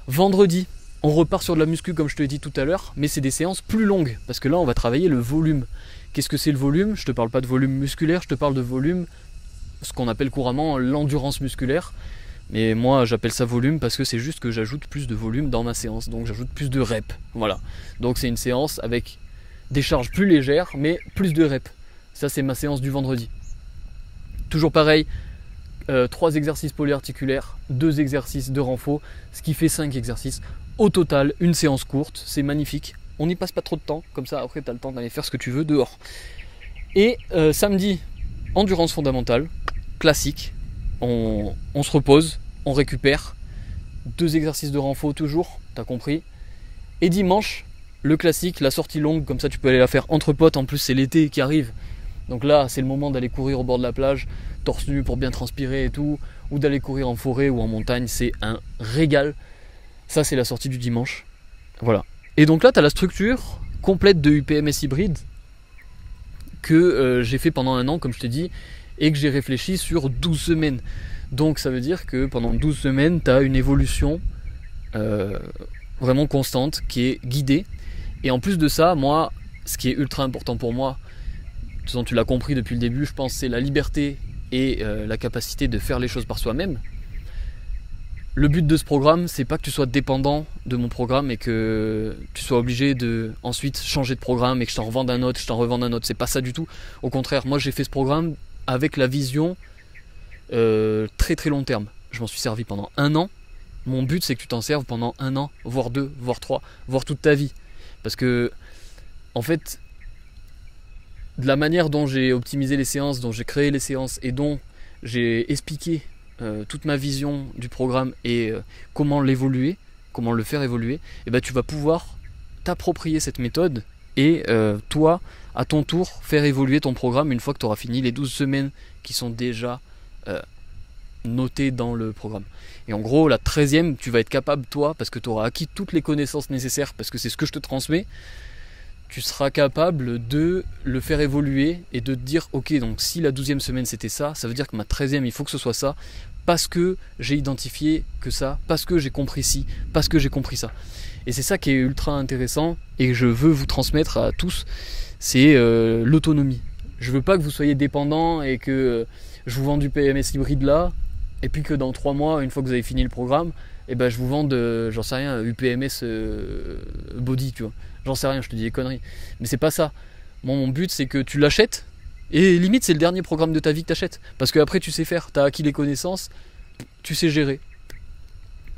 Vendredi, on repart sur de la muscu comme je te l'ai dit tout à l'heure, mais c'est des séances plus longues, parce que là on va travailler le volume. Qu'est-ce que c'est le volume? Je te parle pas de volume musculaire, je te parle de volume, ce qu'on appelle couramment l'endurance musculaire. Mais moi j'appelle ça volume parce que c'est juste que j'ajoute plus de volume dans ma séance, donc j'ajoute plus de reps. Voilà. Donc c'est une séance avec des charges plus légères, mais plus de reps. Ça c'est ma séance du vendredi. Toujours pareil, 3 exercices polyarticulaires, 2 exercices de renfort, ce qui fait 5 exercices. Au total, une séance courte, c'est magnifique. On n'y passe pas trop de temps, comme ça après tu as le temps d'aller faire ce que tu veux dehors. Et samedi, endurance fondamentale, classique. On se repose, on récupère. 2 exercices de renfort toujours, t'as compris. Et dimanche, le classique, la sortie longue, comme ça tu peux aller la faire entre potes. En plus c'est l'été qui arrive. Donc là, c'est le moment d'aller courir au bord de la plage, torse nu pour bien transpirer et tout. Ou d'aller courir en forêt ou en montagne, c'est un régal. Ça, c'est la sortie du dimanche. Voilà. Et donc là, tu as la structure complète de UPMS hybride que j'ai fait pendant 1 an, comme je t'ai dit, et que j'ai réfléchi sur 12 semaines. Donc ça veut dire que pendant 12 semaines, tu as une évolution vraiment constante qui est guidée. Et en plus de ça, moi, ce qui est ultra important pour moi, de toute façon, tu l'as compris depuis le début, je pense, c'est la liberté et la capacité de faire les choses par soi-même. Le but de ce programme, c'est pas que tu sois dépendant de mon programme et que tu sois obligé de ensuite changer de programme et que je t'en revende un autre, je t'en revende un autre. C'est pas ça du tout. Au contraire, moi j'ai fait ce programme avec la vision très très long terme. Je m'en suis servi pendant 1 an. Mon but c'est que tu t'en serves pendant 1 an, voire 2, voire 3, voire toute ta vie. Parce que, en fait, de la manière dont j'ai optimisé les séances, dont j'ai créé les séances et dont j'ai expliqué toute ma vision du programme et comment l'évoluer, comment le faire évoluer, et ben tu vas pouvoir t'approprier cette méthode et toi, à ton tour, faire évoluer ton programme une fois que tu auras fini les 12 semaines qui sont déjà notées dans le programme. Et en gros, la 13e, tu vas être capable, toi, parce que tu auras acquis toutes les connaissances nécessaires, parce que c'est ce que je te transmets, tu seras capable de le faire évoluer et de te dire ok, donc si la 12e semaine c'était ça, ça veut dire que ma 13e il faut que ce soit ça, parce que j'ai identifié que ça, parce que j'ai compris ci, parce que j'ai compris ça. Et c'est ça qui est ultra intéressant et que je veux vous transmettre à tous, c'est l'autonomie. Je veux pas que vous soyez dépendant et que je vous vends du PMS hybride là et puis que dans 3 mois, une fois que vous avez fini le programme, et ben je vous vende, j'en sais rien, UPMS Body, tu vois. J'en sais rien, je te dis des conneries. Mais c'est pas ça. Moi, mon but, c'est que tu l'achètes, et limite, c'est le dernier programme de ta vie que t'achètes. Parce qu'après, tu sais faire, t'as acquis les connaissances, tu sais gérer.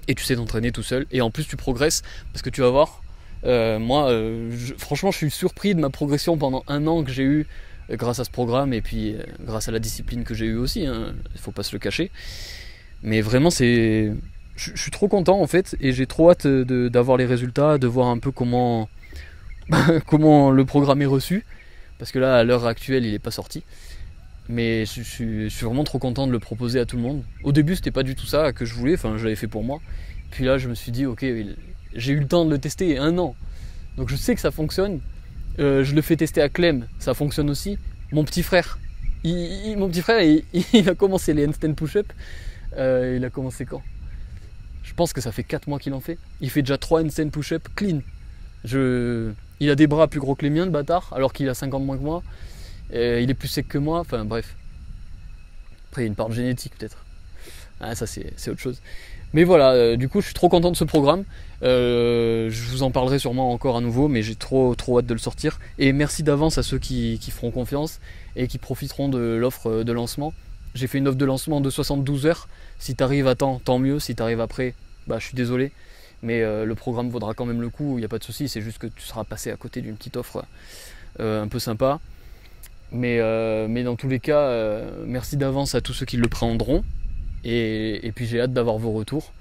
Et tu sais t'entraîner tout seul, et en plus, tu progresses, parce que tu vas voir, franchement, je suis surpris de ma progression pendant 1 an que j'ai eu grâce à ce programme, et puis grâce à la discipline que j'ai eue aussi, hein, il faut pas se le cacher. Mais vraiment, je suis trop content en fait, et j'ai trop hâte d'avoir les résultats, de voir un peu comment le programme est reçu, parce que là, à l'heure actuelle, il n'est pas sorti. Mais je suis vraiment trop content de le proposer à tout le monde. Au début, c'était pas du tout ça que je voulais, enfin, je l'avais fait pour moi. Puis là, je me suis dit, ok, j'ai eu le temps de le tester 1 an, donc je sais que ça fonctionne. Je le fais tester à Clem, ça fonctionne aussi. Mon petit frère, il a commencé les handstand push-up. Il a commencé quand? Je pense que ça fait 4 mois qu'il en fait. Il fait déjà 3 handstand push-up clean. Il a des bras plus gros que les miens, le bâtard, alors qu'il a 50 moins que moi. Il est plus sec que moi, enfin bref. Après, il y a une part de génétique peut-être. Ah, ça c'est autre chose. Mais voilà, du coup, je suis trop content de ce programme. Je vous en parlerai sûrement encore à nouveau, mais j'ai trop hâte de le sortir. Et merci d'avance à ceux qui feront confiance et qui profiteront de l'offre de lancement. J'ai fait une offre de lancement de 72 heures. Si tu arrives à temps, tant mieux. Si tu arrives après, bah, je suis désolé. Mais le programme vaudra quand même le coup, il n'y a pas de souci. C'est juste que tu seras passé à côté d'une petite offre un peu sympa. Mais dans tous les cas, merci d'avance à tous ceux qui le prendront. Et puis j'ai hâte d'avoir vos retours.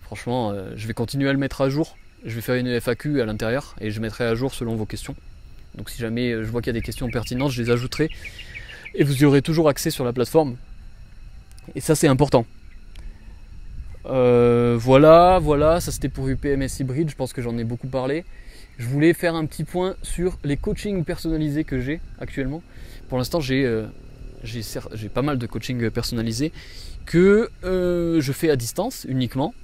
Franchement, je vais continuer à le mettre à jour. Je vais faire une FAQ à l'intérieur et je mettrai à jour selon vos questions. Donc si jamais je vois qu'il y a des questions pertinentes, je les ajouterai. Et vous y aurez toujours accès sur la plateforme. Et ça, c'est important. Voilà, ça c'était pour UPMS Hybride. Je pense que j'en ai beaucoup parlé. Je voulais faire un petit point sur les coachings personnalisés que j'ai actuellement. Pour l'instant, j'ai pas mal de coachings personnalisés que je fais à distance uniquement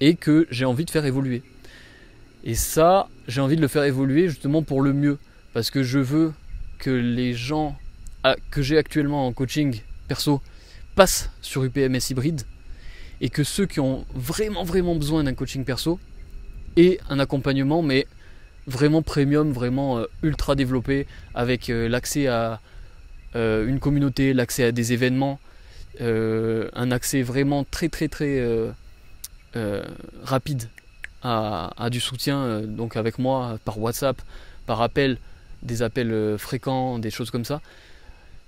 et que j'ai envie de faire évoluer. Et ça, j'ai envie de le faire évoluer justement pour le mieux. Parce que je veux que les gens que j'ai actuellement en coaching perso passent sur UPMS Hybride et que ceux qui ont vraiment besoin d'un coaching perso aient un accompagnement, mais vraiment premium, vraiment ultra développé, avec l'accès à une communauté, l'accès à des événements, un accès vraiment très rapide à du soutien, donc avec moi par WhatsApp, par appel, des appels fréquents, des choses comme ça.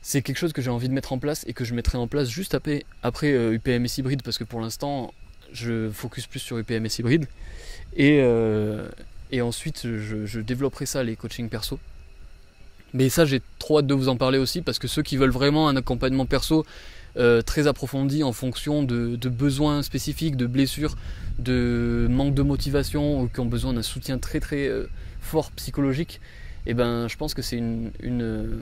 C'est quelque chose que j'ai envie de mettre en place et que je mettrai en place juste après UPMS Hybride, parce que pour l'instant je focus plus sur UPMS Hybride et ensuite je développerai ça, les coachings perso. Mais ça, j'ai trop hâte de vous en parler aussi, parce que ceux qui veulent vraiment un accompagnement perso très approfondi en fonction de besoins spécifiques, de blessures, de manque de motivation, ou qui ont besoin d'un soutien très fort psychologique, et ben je pense que c'est une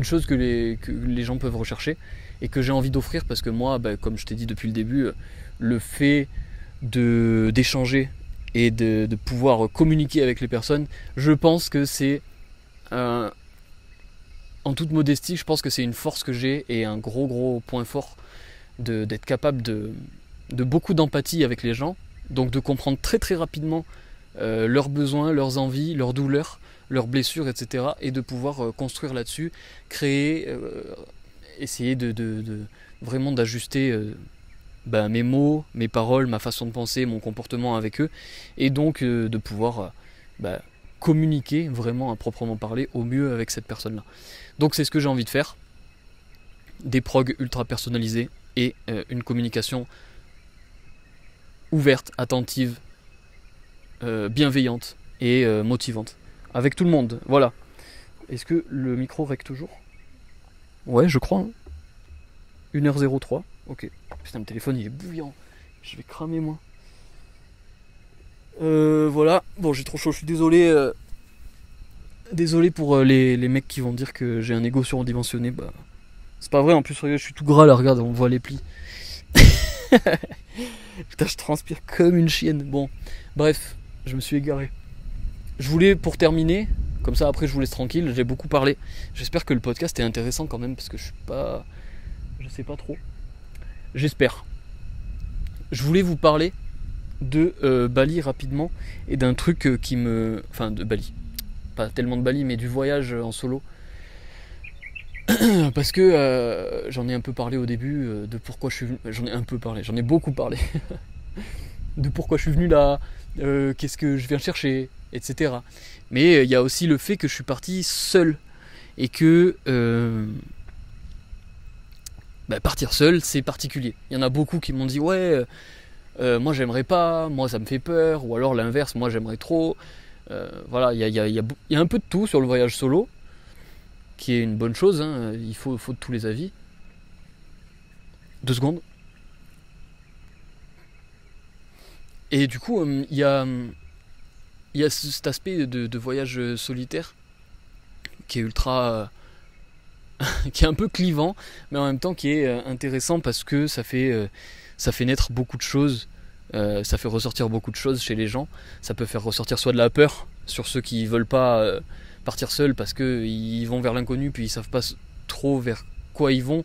chose que les gens peuvent rechercher et que j'ai envie d'offrir, parce que moi, comme je t'ai dit depuis le début, le fait d'échanger et de pouvoir communiquer avec les personnes, je pense que c'est en toute modestie, je pense que c'est une force que j'ai et un gros point fort d'être capable de beaucoup d'empathie avec les gens, donc de comprendre très rapidement leurs besoins, leurs envies, leurs douleurs, leurs blessures, etc. et de pouvoir construire là-dessus, créer, essayer de vraiment d'ajuster mes mots, mes paroles, ma façon de penser, mon comportement avec eux, et donc de pouvoir communiquer vraiment à proprement parler au mieux avec cette personne-là. Donc c'est ce que j'ai envie de faire, des progs ultra personnalisés et une communication ouverte, attentive, bienveillante et motivante avec tout le monde. Voilà. Est-ce que le micro règle toujours? Ouais, je crois. 1h03. Ok. Putain, le téléphone il est bouillant. Je vais cramer moi. Voilà. Bon, j'ai trop chaud. Je suis désolé. Désolé pour les mecs qui vont dire que j'ai un ego surdimensionné. C'est pas vrai. En plus, regarde, je suis tout gras là. Regarde, on voit les plis. Putain, je transpire comme une chienne. Bon, bref, je me suis égaré. Je voulais, pour terminer, comme ça après je vous laisse tranquille, j'ai beaucoup parlé. J'espère que le podcast est intéressant quand même, parce que je sais pas trop. J'espère. Je voulais vous parler de Bali rapidement et d'un truc qui me... Enfin, de Bali. Pas tellement de Bali, mais du voyage en solo. Parce que j'en ai un peu parlé au début de pourquoi je suis venu... J'en ai un peu parlé, j'en ai beaucoup parlé. De pourquoi je suis venu là, qu'est-ce que je viens chercher, etc. Mais il y a aussi le fait que je suis parti seul. Et que... partir seul, c'est particulier. Il y en a beaucoup qui m'ont dit « Ouais, moi j'aimerais pas, moi ça me fait peur. » Ou alors l'inverse, moi j'aimerais trop. Voilà, il y a un peu de tout sur le voyage solo, qui est une bonne chose, hein. Il faut de tous les avis. 2 secondes. Et du coup, il y a cet aspect de voyage solitaire qui est ultra... qui est un peu clivant, mais en même temps qui est intéressant parce que ça fait naître beaucoup de choses, ça fait ressortir beaucoup de choses chez les gens. Ça peut faire ressortir soit de la peur sur ceux qui veulent pas partir seuls parce qu'ils vont vers l'inconnu puis ils savent pas trop vers quoi ils vont,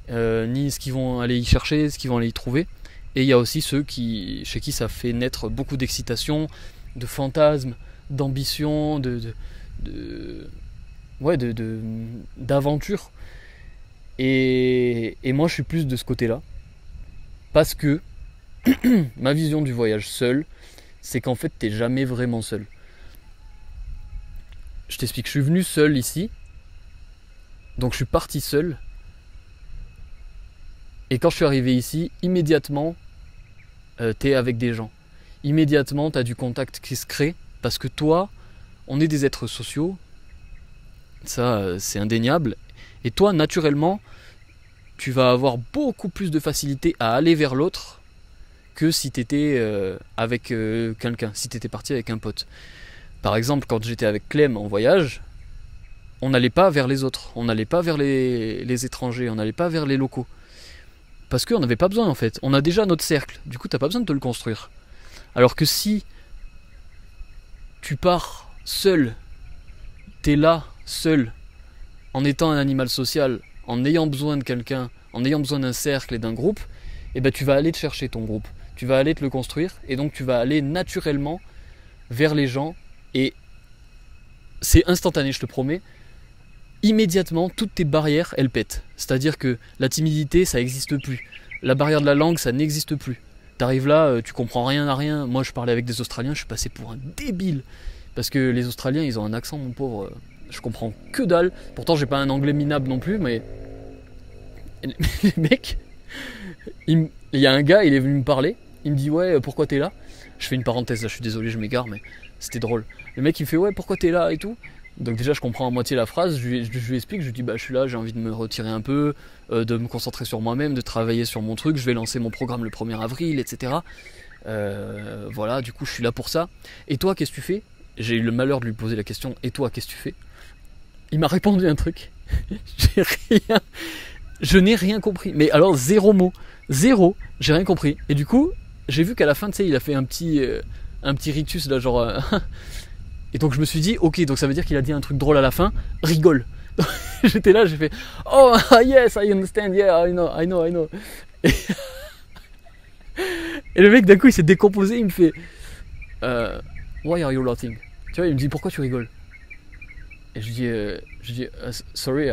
ni ce qu'ils vont aller y chercher, ce qu'ils vont aller y trouver. Et il y a aussi ceux chez qui ça fait naître beaucoup d'excitation, de fantasmes, d'ambition, d'aventure. Et moi je suis plus de ce côté-là. Parce que ma vision du voyage seul, c'est qu'en fait t'es jamais vraiment seul. Je t'explique, je suis venu seul ici. Donc je suis parti seul. Et quand je suis arrivé ici, immédiatement, t'es avec des gens. Immédiatement, t'as du contact qui se crée. Parce que toi, on est des êtres sociaux. Ça, c'est indéniable. Et toi, naturellement, tu vas avoir beaucoup plus de facilité à aller vers l'autre que si tu étais avec quelqu'un, si tu étais parti avec un pote. Par exemple, quand j'étais avec Clem en voyage, on n'allait pas vers les autres, on n'allait pas vers les étrangers, on n'allait pas vers les locaux. Parce qu'on n'avait pas besoin en fait. On a déjà notre cercle, du coup, tu n'as pas besoin de te le construire. Alors que si tu pars seul, tu es là, seul, en étant un animal social, en ayant besoin de quelqu'un, en ayant besoin d'un cercle et d'un groupe, et ben tu vas aller te chercher ton groupe, tu vas aller te le construire, et donc tu vas aller naturellement vers les gens, et c'est instantané, je te promets. Immédiatement, toutes tes barrières, elles pètent. C'est-à-dire que la timidité, ça n'existe plus. La barrière de la langue, ça n'existe plus. T'arrives là, tu comprends rien à rien. Moi, je parlais avec des Australiens, je suis passé pour un débile. Parce que les Australiens, ils ont un accent, mon pauvre. Je comprends que dalle. Pourtant, j'ai pas un anglais minable non plus, mais... Les mecs... Il y a un gars, il est venu me parler. Il me dit, ouais, pourquoi t'es là? Je fais une parenthèse, là, je suis désolé, je m'égare, mais c'était drôle. Le mec, il me fait, ouais, pourquoi t'es là et tout. Donc déjà je comprends à moitié la phrase, je lui explique, je lui dis je suis là, j'ai envie de me retirer un peu, de me concentrer sur moi-même, de travailler sur mon truc, je vais lancer mon programme le 1er avril, etc. Voilà, du coup je suis là pour ça. Et toi qu'est-ce que tu fais? J'ai eu le malheur de lui poser la question, et toi qu'est-ce que tu fais? Il m'a répondu un truc, je n'ai rien compris, mais alors zéro mot, j'ai rien compris. Et du coup j'ai vu qu'à la fin tu sais il a fait un petit rictus là genre... Et donc je me suis dit, ok, donc ça veut dire qu'il a dit un truc drôle à la fin, rigole. J'étais là, j'ai fait, oh yes, I understand, yeah, I know. Et le mec d'un coup il s'est décomposé, il me fait, why are you laughing? Tu vois, il me dit, pourquoi tu rigoles? Et je dis, sorry,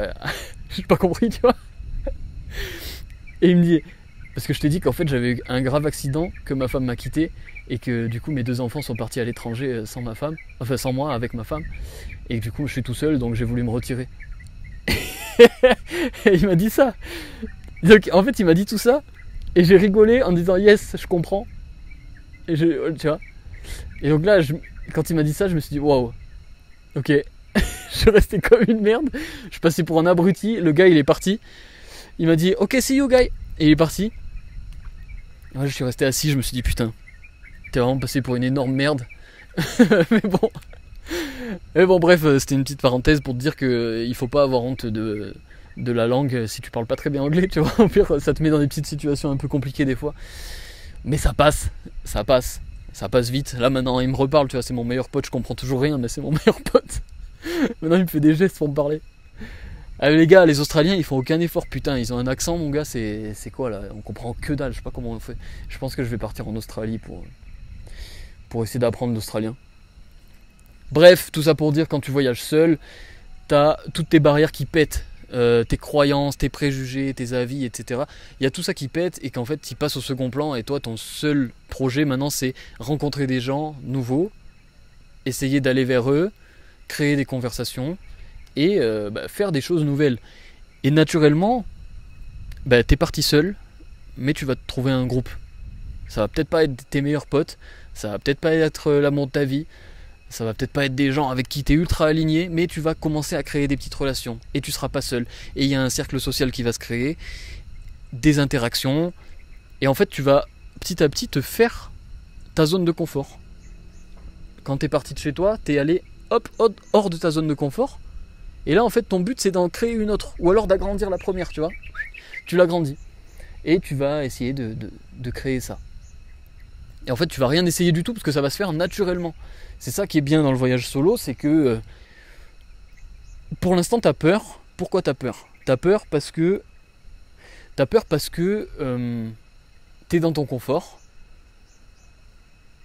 j'ai pas compris, tu vois. Et il me dit, parce que je t'ai dit qu'en fait j'avais eu un grave accident, que ma femme m'a quitté, et que du coup mes 2 enfants sont partis à l'étranger sans ma femme, enfin sans moi, avec ma femme, et que du coup je suis tout seul, donc j'ai voulu me retirer. Et il m'a dit ça. Donc en fait il m'a dit tout ça, et j'ai rigolé en disant yes, je comprends. Et tu vois. Et donc là, quand il m'a dit ça, je me suis dit waouh, ok. Je restais comme une merde, je passais pour un abruti, le gars il est parti. Il m'a dit ok, see you guy, et il est parti. Ouais, je suis resté assis, je me suis dit putain, t'es vraiment passé pour une énorme merde. Mais bon bref, c'était une petite parenthèse pour te dire que il faut pas avoir honte de la langue si tu parles pas très bien anglais, tu vois. Au pire, ça te met dans des petites situations un peu compliquées des fois. Mais ça passe vite. Là maintenant, il me reparle, tu vois, c'est mon meilleur pote, je comprends toujours rien, mais c'est mon meilleur pote. Maintenant, il me fait des gestes pour me parler. Ah, les gars, les Australiens, ils font aucun effort, putain, ils ont un accent, mon gars, c'est quoi là? On comprend que dalle, je sais pas comment on fait. Je pense que je vais partir en Australie pour essayer d'apprendre l'australien. Bref, tout ça pour dire, quand tu voyages seul, t'as toutes tes barrières qui pètent. Tes croyances, tes préjugés, tes avis, etc. Il y a tout ça qui pète et qu'en fait, tu passes au second plan et toi, ton seul projet maintenant, c'est rencontrer des gens nouveaux, essayer d'aller vers eux, créer des conversations et faire des choses nouvelles. Et naturellement, t'es parti seul, mais tu vas te trouver un groupe. Ça va peut-être pas être tes meilleurs potes, ça va peut-être pas être l'amour de ta vie, ça va peut-être pas être des gens avec qui tu es ultra aligné, mais tu vas commencer à créer des petites relations et tu seras pas seul. Et il y a un cercle social qui va se créer, des interactions, et en fait tu vas petit à petit te faire ta zone de confort. Quand tu es parti de chez toi, tu es allé hors de ta zone de confort, et là en fait ton but c'est d'en créer une autre, ou alors d'agrandir la première, tu vois. Tu l'agrandis, et tu vas essayer de créer ça. Et en fait tu vas rien essayer du tout parce que ça va se faire naturellement. C'est ça qui est bien dans le voyage solo, c'est que pour l'instant t'as peur. Pourquoi t'as peur? T'as peur parce que t'es dans ton confort.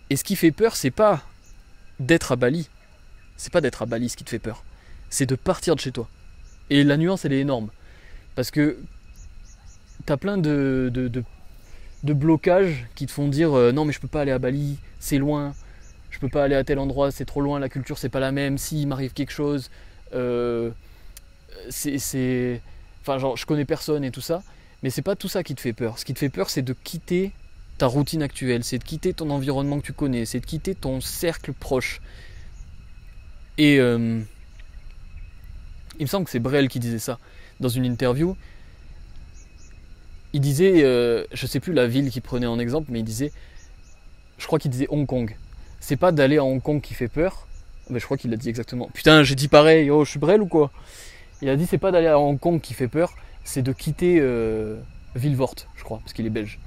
Et ce qui fait peur, c'est pas d'être à Bali. C'est pas d'être à Bali ce qui te fait peur. C'est de partir de chez toi. Et la nuance elle est énorme. Parce que t'as plein de blocages qui te font dire non mais je peux pas aller à Bali, c'est loin. Je peux pas aller à tel endroit, c'est trop loin, la culture c'est pas la même, s'il m'arrive quelque chose, enfin genre je connais personne et tout ça, mais c'est pas tout ça qui te fait peur. Ce qui te fait peur c'est de quitter ta routine actuelle, c'est de quitter ton environnement que tu connais, c'est de quitter ton cercle proche. Et il me semble que c'est Brel qui disait ça dans une interview. Il disait, je sais plus la ville qu'il prenait en exemple, mais je crois qu'il disait Hong Kong. C'est pas d'aller à Hong Kong qui fait peur. Mais je crois qu'il l'a dit exactement. Putain, j'ai dit pareil, oh, je suis Brel ou quoi? Il a dit c'est pas d'aller à Hong Kong qui fait peur, c'est de quitter Villevort, je crois, parce qu'il est belge.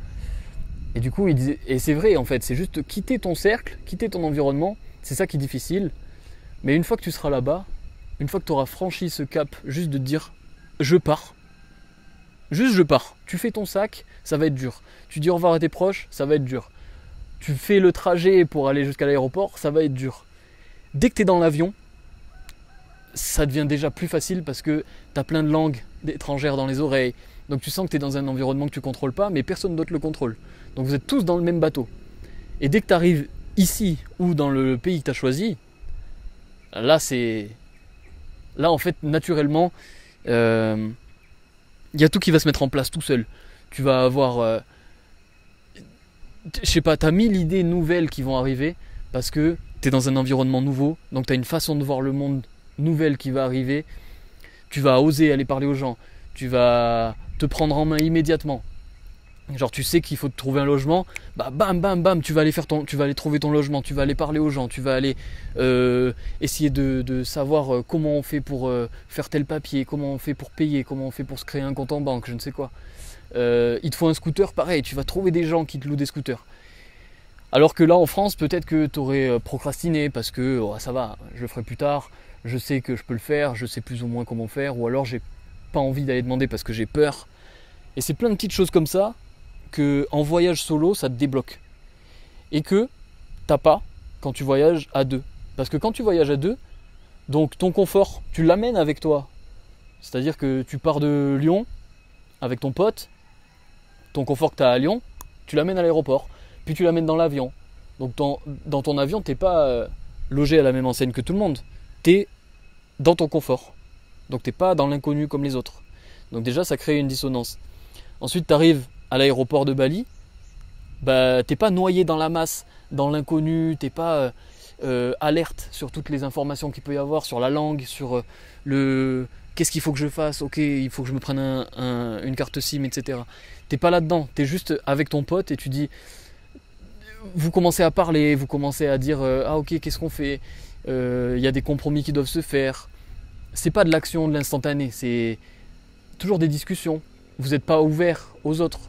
Et du coup, il disait, et c'est vrai en fait, c'est juste quitter ton cercle, quitter ton environnement, c'est ça qui est difficile. Mais une fois que tu seras là-bas, une fois que tu auras franchi ce cap, juste de te dire je pars. Juste je pars. Tu fais ton sac, ça va être dur. Tu dis au revoir à tes proches, ça va être dur. Tu fais le trajet pour aller jusqu'à l'aéroport, ça va être dur. Dès que tu es dans l'avion, ça devient déjà plus facile parce que tu as plein de langues étrangères dans les oreilles. Donc tu sens que tu es dans un environnement que tu ne contrôles pas, mais personne d'autre le contrôle. Donc vous êtes tous dans le même bateau. Et dès que tu arrives ici ou dans le pays que tu as choisi, là en fait naturellement il y a tout qui va se mettre en place tout seul. Tu vas avoir je sais pas, t'as 1000 idées nouvelles qui vont arriver parce que t'es dans un environnement nouveau, donc t'as une façon de voir le monde nouvelle qui va arriver. Tu vas oser aller parler aux gens, tu vas te prendre en main immédiatement. Genre tu sais qu'il faut te trouver un logement, bah bam bam bam, tu vas aller trouver ton logement, tu vas aller parler aux gens, tu vas aller essayer de savoir comment on fait pour faire tel papier, comment on fait pour payer, comment on fait pour se créer un compte en banque, je ne sais quoi. Il te faut un scooter, pareil, tu vas trouver des gens qui te louent des scooters. Alors que là en France, peut-être que tu aurais procrastiné parce que ça va, je le ferai plus tard, je sais que je peux le faire, je sais plus ou moins comment faire, ou alors j'ai pas envie d'aller demander parce que j'ai peur. Et c'est plein de petites choses comme ça que en voyage solo ça te débloque. Et que t'as pas quand tu voyages à deux. Parce que quand tu voyages à deux, donc ton confort, tu l'amènes avec toi. C'est-à-dire que tu pars de Lyon avec ton pote, ton confort que tu as à Lyon, tu l'amènes à l'aéroport, puis tu l'amènes dans l'avion. Donc dans ton avion, tu n'es pas logé à la même enseigne que tout le monde. Tu es dans ton confort. Donc tu n'es pas dans l'inconnu comme les autres. Donc déjà, ça crée une dissonance. Ensuite, tu arrives à l'aéroport de Bali, bah, tu n'es pas noyé dans la masse, dans l'inconnu, tu n'es pas alerte sur toutes les informations qu'il peut y avoir, sur la langue, sur qu'est-ce qu'il faut que je fasse, ok, il faut que je me prenne une carte SIM, etc. T'es pas là-dedans, t'es juste avec ton pote et tu dis, vous commencez à parler, vous commencez à dire, ah ok, qu'est-ce qu'on fait, y a des compromis qui doivent se faire. C'est pas de l'action, de l'instantané, c'est toujours des discussions. Vous n'êtes pas ouvert aux autres.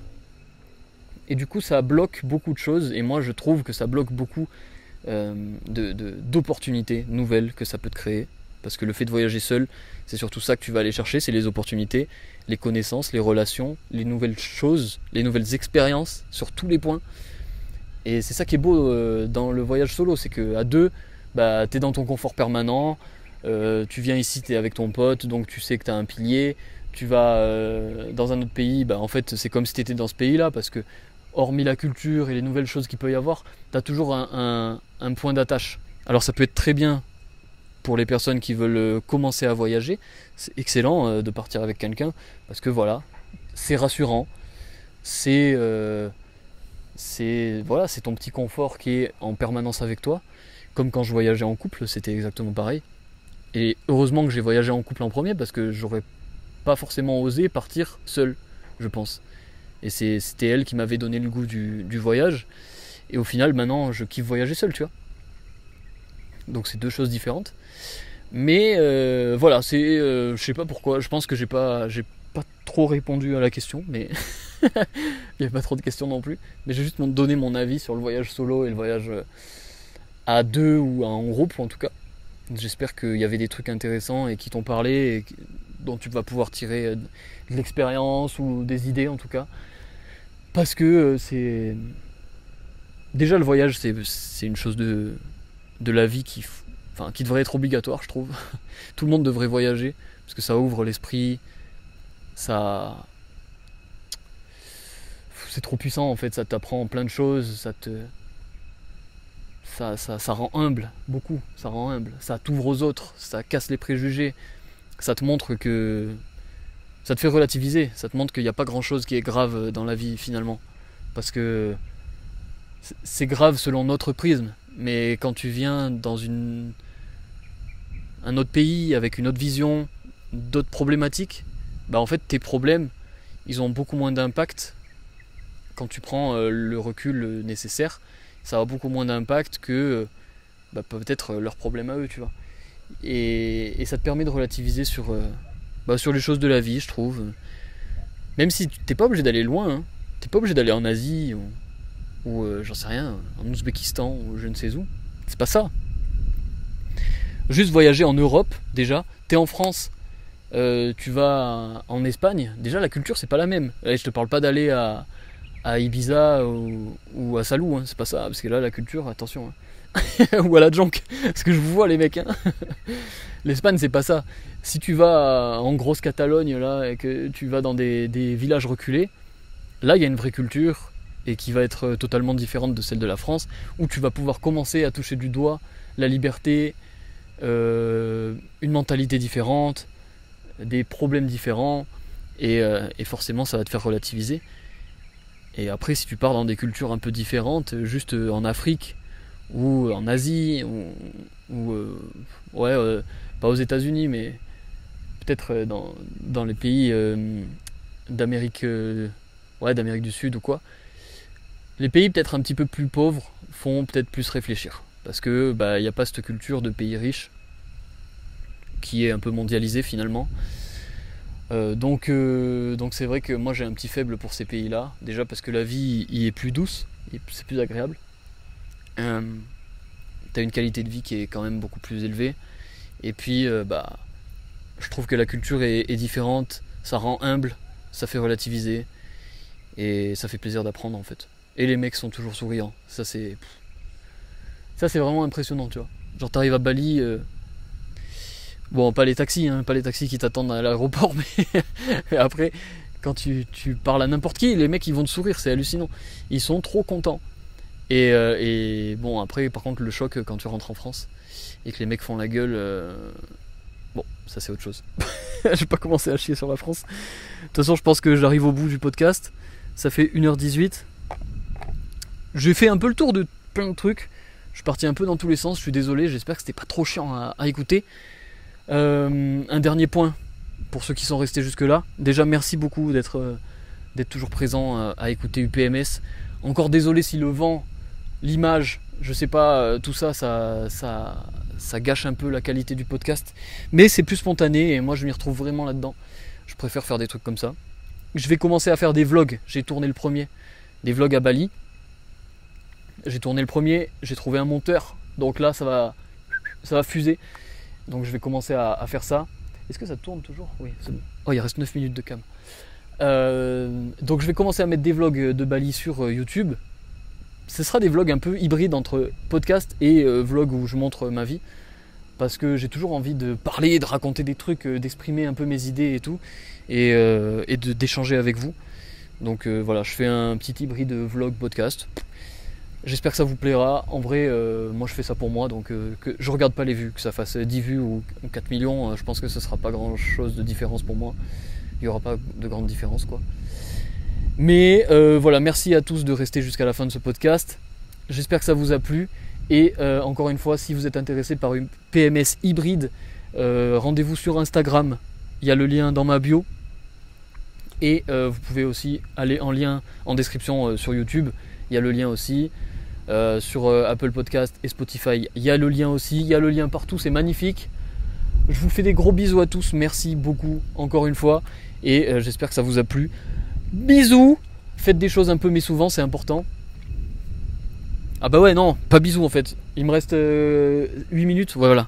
Et du coup, ça bloque beaucoup de choses, et moi je trouve que ça bloque beaucoup d'opportunités nouvelles que ça peut te créer. Parce que le fait de voyager seul, c'est surtout ça que tu vas aller chercher, c'est les opportunités, les connaissances, les relations, les nouvelles choses, les nouvelles expériences sur tous les points. Et c'est ça qui est beau dans le voyage solo, c'est qu'à deux, bah, t'es dans ton confort permanent, tu viens ici, t'es avec ton pote, donc tu sais que t'as un pilier. Tu vas dans un autre pays, bah, en fait c'est comme si t'étais dans ce pays-là, parce que hormis la culture et les nouvelles choses qu'il peut y avoir, t'as toujours un point d'attache. Alors ça peut être très bien pour les personnes qui veulent commencer à voyager, c'est excellent de partir avec quelqu'un, parce que voilà, c'est rassurant, voilà, c'est ton petit confort qui est en permanence avec toi, comme quand je voyageais en couple, c'était exactement pareil. Et heureusement que j'ai voyagé en couple en premier, parce que j'aurais pas forcément osé partir seul, je pense. Et c'était elle qui m'avait donné le goût du voyage, et au final maintenant je kiffe voyager seul, tu vois. Donc c'est deux choses différentes. Mais voilà, je sais pas pourquoi, je pense que j'ai pas trop répondu à la question, mais il n'y avait pas trop de questions non plus. Mais j'ai juste donné mon avis sur le voyage solo et le voyage à deux ou en groupe en tout cas. J'espère qu'il y avait des trucs intéressants et qui t'ont parlé et dont tu vas pouvoir tirer de l'expérience ou des idées en tout cas. Parce que c'est... Déjà le voyage c'est une chose de la vie qui devrait être obligatoire, je trouve. Tout le monde devrait voyager parce que ça ouvre l'esprit, c'est trop puissant en fait, ça t'apprend plein de choses, ça rend humble, beaucoup, ça rend humble, ça t'ouvre aux autres, ça casse les préjugés, ça te montre que... ça te fait relativiser, ça te montre qu'il n'y a pas grand chose qui est grave dans la vie finalement. Parce que c'est grave selon notre prisme, mais quand tu viens dans un autre pays avec une autre vision, d'autres problématiques, bah en fait tes problèmes, ils ont beaucoup moins d'impact quand tu prends le recul nécessaire. Ça a beaucoup moins d'impact que peut-être leurs problèmes à eux, tu vois. Et ça te permet de relativiser sur les choses de la vie, je trouve. Même si t'es pas obligé d'aller loin, hein. T'es pas obligé d'aller en Asie ou j'en sais rien, en Ouzbékistan ou je ne sais où. C'est pas ça. Juste voyager en Europe, déjà. T'es en France, tu vas en Espagne. Déjà, la culture, c'est pas la même. Là, je te parle pas d'aller à Ibiza ou à Salou, hein. C'est pas ça, parce que là, la culture, attention. Hein. Ou à la Jonque, parce que je vous vois, les mecs. Hein. L'Espagne, c'est pas ça. Si tu vas en grosse Catalogne, là, et que tu vas dans des villages reculés, là, il y a une vraie culture et qui va être totalement différente de celle de la France, où tu vas pouvoir commencer à toucher du doigt la liberté, une mentalité différente, des problèmes différents, et forcément ça va te faire relativiser. Et après, si tu pars dans des cultures un peu différentes, juste en Afrique ou en Asie ou pas aux États-Unis, mais peut-être dans les pays d'Amérique du Sud ou quoi, les pays peut-être un petit peu plus pauvres font peut-être plus réfléchir, parce que il n'y a pas cette culture de pays riches qui est un peu mondialisée finalement. Donc c'est vrai que moi j'ai un petit faible pour ces pays-là, déjà parce que la vie y est plus douce, c'est plus agréable. T'as une qualité de vie qui est quand même beaucoup plus élevée, et puis je trouve que la culture est différente, ça rend humble, ça fait relativiser, et ça fait plaisir d'apprendre en fait. Et les mecs sont toujours souriants, ça c'est vraiment impressionnant, tu vois. Genre t'arrives à Bali, bon, pas les taxis qui t'attendent à l'aéroport, mais après, quand tu parles à n'importe qui, les mecs ils vont te sourire, c'est hallucinant. Ils sont trop contents. Et bon, après, par contre, le choc quand tu rentres en France et que les mecs font la gueule, bon, ça c'est autre chose. Je vais pas commencer à chier sur la France. De toute façon, je pense que j'arrive au bout du podcast. Ça fait 1h18. J'ai fait un peu le tour de plein de trucs. Je suis parti un peu dans tous les sens, je suis désolé, j'espère que c'était pas trop chiant à écouter. Un dernier point pour ceux qui sont restés jusque là. Déjà merci beaucoup d'être toujours présent à écouter UPMS. Encore désolé si le vent, l'image, je sais pas, tout ça gâche un peu la qualité du podcast. Mais c'est plus spontané et moi je m'y retrouve vraiment là-dedans. Je préfère faire des trucs comme ça. Je vais commencer à faire des vlogs. J'ai tourné le premier. Des vlogs à Bali. J'ai tourné le premier, j'ai trouvé un monteur. Donc là ça va fuser. Donc je vais commencer à faire ça. Est-ce que ça tourne toujours? Oui, c'est bon. Oh, il reste 9 minutes de cam. Donc je vais commencer à mettre des vlogs de Bali sur YouTube. Ce sera des vlogs un peu hybrides entre podcast et vlog où je montre ma vie. Parce que j'ai toujours envie de parler, de raconter des trucs, d'exprimer un peu mes idées et tout. Et d'échanger avec vous. Donc voilà, je fais un petit hybride vlog podcast. J'espère que ça vous plaira. En vrai, moi je fais ça pour moi, donc que je regarde pas les vues, que ça fasse 10 vues ou 4 millions, je pense que ce sera pas grand chose de différence pour moi. Il n'y aura pas de grande différence quoi. Mais voilà, merci à tous de rester jusqu'à la fin de ce podcast. J'espère que ça vous a plu. Et encore une fois, si vous êtes intéressé par une PMS hybride, rendez-vous sur Instagram. Il y a le lien dans ma bio. Et vous pouvez aussi aller en lien en description sur YouTube. Il y a le lien aussi. Sur Apple Podcast et Spotify, il y a le lien aussi. Il y a le lien partout, c'est magnifique. Je vous fais des gros bisous à tous. Merci beaucoup encore une fois. Et j'espère que ça vous a plu. Bisous. Faites des choses un peu mais souvent, c'est important. Ah bah ouais, non, pas bisous en fait. Il me reste 8 minutes. Ouais, voilà.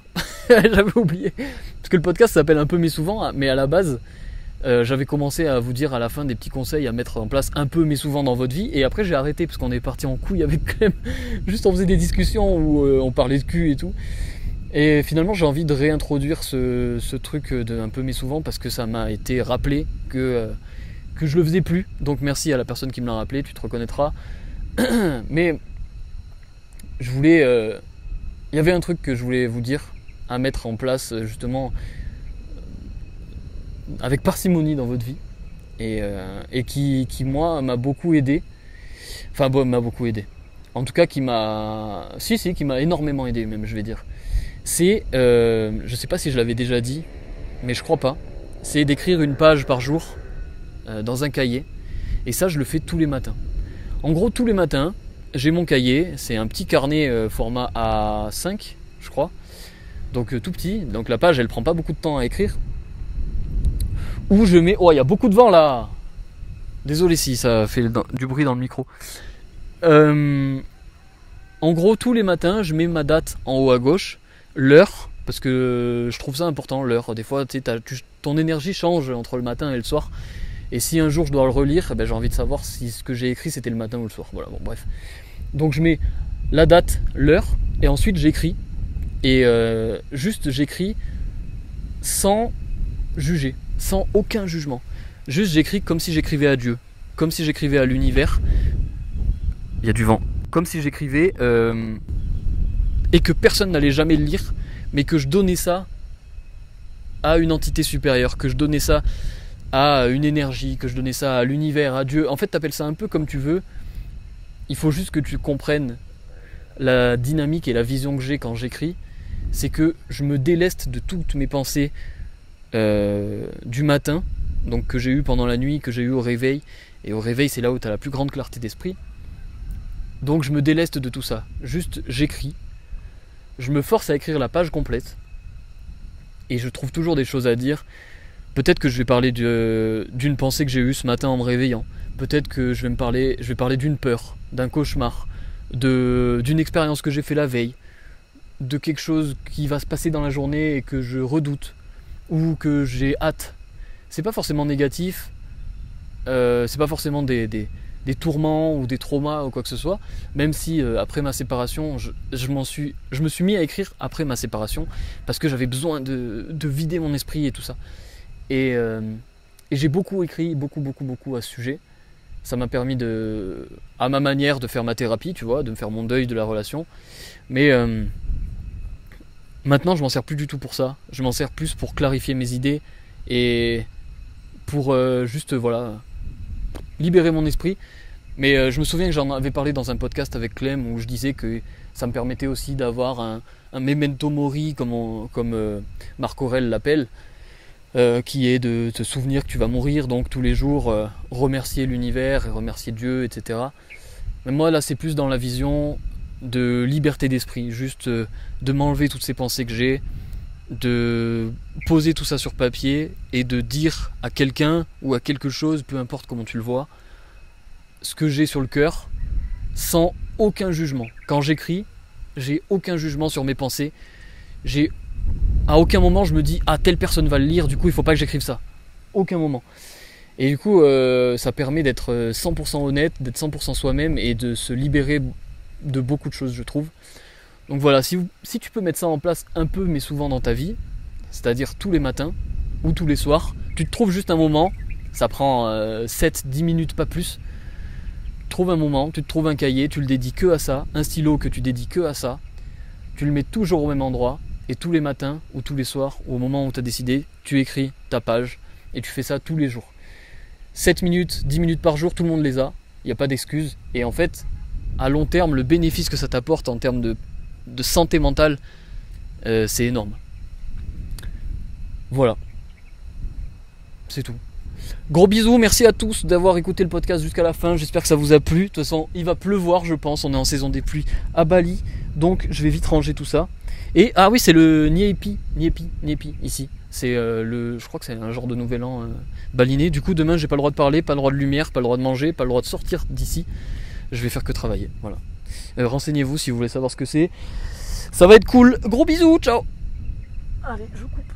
J'avais oublié. Parce que le podcast s'appelle un peu mais souvent. Mais à la base... j'avais commencé à vous dire à la fin des petits conseils à mettre en place un peu mais souvent dans votre vie, et après j'ai arrêté parce qu'on est parti en couille avec Clem. Juste on faisait des discussions où on parlait de cul et tout, et finalement j'ai envie de réintroduire ce truc de un peu mais souvent parce que ça m'a été rappelé que je le faisais plus, donc merci à la personne qui me l'a rappelé, tu te reconnaîtras. Mais je voulais il y avait un truc que je voulais vous dire à mettre en place justement avec parcimonie dans votre vie, et qui moi m'a beaucoup aidé. Enfin bon, m'a beaucoup aidé. En tout cas qui m'a énormément aidé même, je vais dire. C'est je sais pas si je l'avais déjà dit, mais je crois pas. C'est d'écrire une page par jour dans un cahier, et ça je le fais tous les matins. En gros tous les matins, j'ai mon cahier, c'est un petit carnet format A5, je crois. Donc tout petit, donc la page elle prend pas beaucoup de temps à écrire. Où je mets... Oh, il y a beaucoup de vent là. Désolé si ça fait du bruit dans le micro. En gros, tous les matins, je mets ma date en haut à gauche, l'heure, parce que je trouve ça important, l'heure. Des fois, ton énergie change entre le matin et le soir. Et si un jour je dois le relire, j'ai envie de savoir si ce que j'ai écrit c'était le matin ou le soir. Voilà, bon, bref. Donc je mets la date, l'heure, et ensuite j'écris. Et juste j'écris sans juger. Sans aucun jugement. Juste j'écris comme si j'écrivais à Dieu, comme si j'écrivais à l'univers. Il y a du vent. Comme si j'écrivais et que personne n'allait jamais le lire, mais que je donnais ça à une entité supérieure, que je donnais ça à une énergie, que je donnais ça à l'univers, à Dieu. En fait, t'appelles ça un peu comme tu veux. Il faut juste que tu comprennes la dynamique et la vision que j'ai quand j'écris. C'est que je me déleste de toutes mes pensées du matin, donc que j'ai eu pendant la nuit, que j'ai eu au réveil. Et au réveil, c'est là où tu as la plus grande clarté d'esprit. Donc je me déleste de tout ça. Juste j'écris. Je me force à écrire la page complète. Et je trouve toujours des choses à dire. Peut-être que je vais parler d'une pensée que j'ai eue ce matin en me réveillant. Peut-être que je vais parler d'une peur, d'un cauchemar, d'une expérience que j'ai fait la veille, de quelque chose qui va se passer dans la journée et que je redoute, ou que j'ai hâte. C'est pas forcément négatif, c'est pas forcément des tourments ou des traumas ou quoi que ce soit, même si après ma séparation, je me suis mis à écrire après ma séparation, parce que j'avais besoin de vider mon esprit et tout ça. Et j'ai beaucoup écrit, beaucoup à ce sujet. Ça m'a permis à ma manière de faire ma thérapie, tu vois, de me faire mon deuil de la relation. Mais maintenant, je m'en sers plus du tout pour ça. Je m'en sers plus pour clarifier mes idées et pour juste, voilà, libérer mon esprit. Mais je me souviens que j'en avais parlé dans un podcast avec Clem où je disais que ça me permettait aussi d'avoir un memento mori, comme Marc Aurèle l'appelle, qui est de te souvenir que tu vas mourir, donc tous les jours remercier l'univers et remercier Dieu, etc. Mais moi là c'est plus dans la vision de liberté d'esprit, juste de m'enlever toutes ces pensées que j'ai, de poser tout ça sur papier et de dire à quelqu'un ou à quelque chose, peu importe comment tu le vois, ce que j'ai sur le cœur, sans aucun jugement. Quand j'écris, j'ai aucun jugement sur mes pensées, j'ai À aucun moment je me dis ah telle personne va le lire, du coup il faut pas que j'écrive ça. Aucun moment. Et du coup ça permet d'être 100% honnête, d'être 100% soi-même et de se libérer de beaucoup de choses je trouve. Donc voilà, si tu peux mettre ça en place un peu mais souvent dans ta vie, c'est-à-dire tous les matins ou tous les soirs, tu te trouves juste un moment, ça prend 7-10 minutes pas plus. Trouve un moment, tu te trouves un cahier, tu le dédies que à ça, un stylo que tu dédies que à ça, tu le mets toujours au même endroit, et tous les matins ou tous les soirs, ou au moment où tu as décidé, tu écris ta page, et tu fais ça tous les jours. 7 minutes, 10 minutes par jour, tout le monde les a, il n'y a pas d'excuse, et en fait, à long terme, le bénéfice que ça t'apporte en termes de santé mentale, c'est énorme. Voilà. C'est tout. Gros bisous, merci à tous d'avoir écouté le podcast jusqu'à la fin, j'espère que ça vous a plu. De toute façon, il va pleuvoir je pense, on est en saison des pluies à Bali, donc je vais vite ranger tout ça. Et ah oui, c'est le Niepi ici. C'est je crois que c'est un genre de nouvel an balinais. Du coup, demain, j'ai pas le droit de parler, pas le droit de lumière, pas le droit de manger, pas le droit de sortir d'ici. Je vais faire que travailler, voilà. Renseignez-vous si vous voulez savoir ce que c'est. Ça va être cool. Gros bisous, ciao. Allez, je coupe.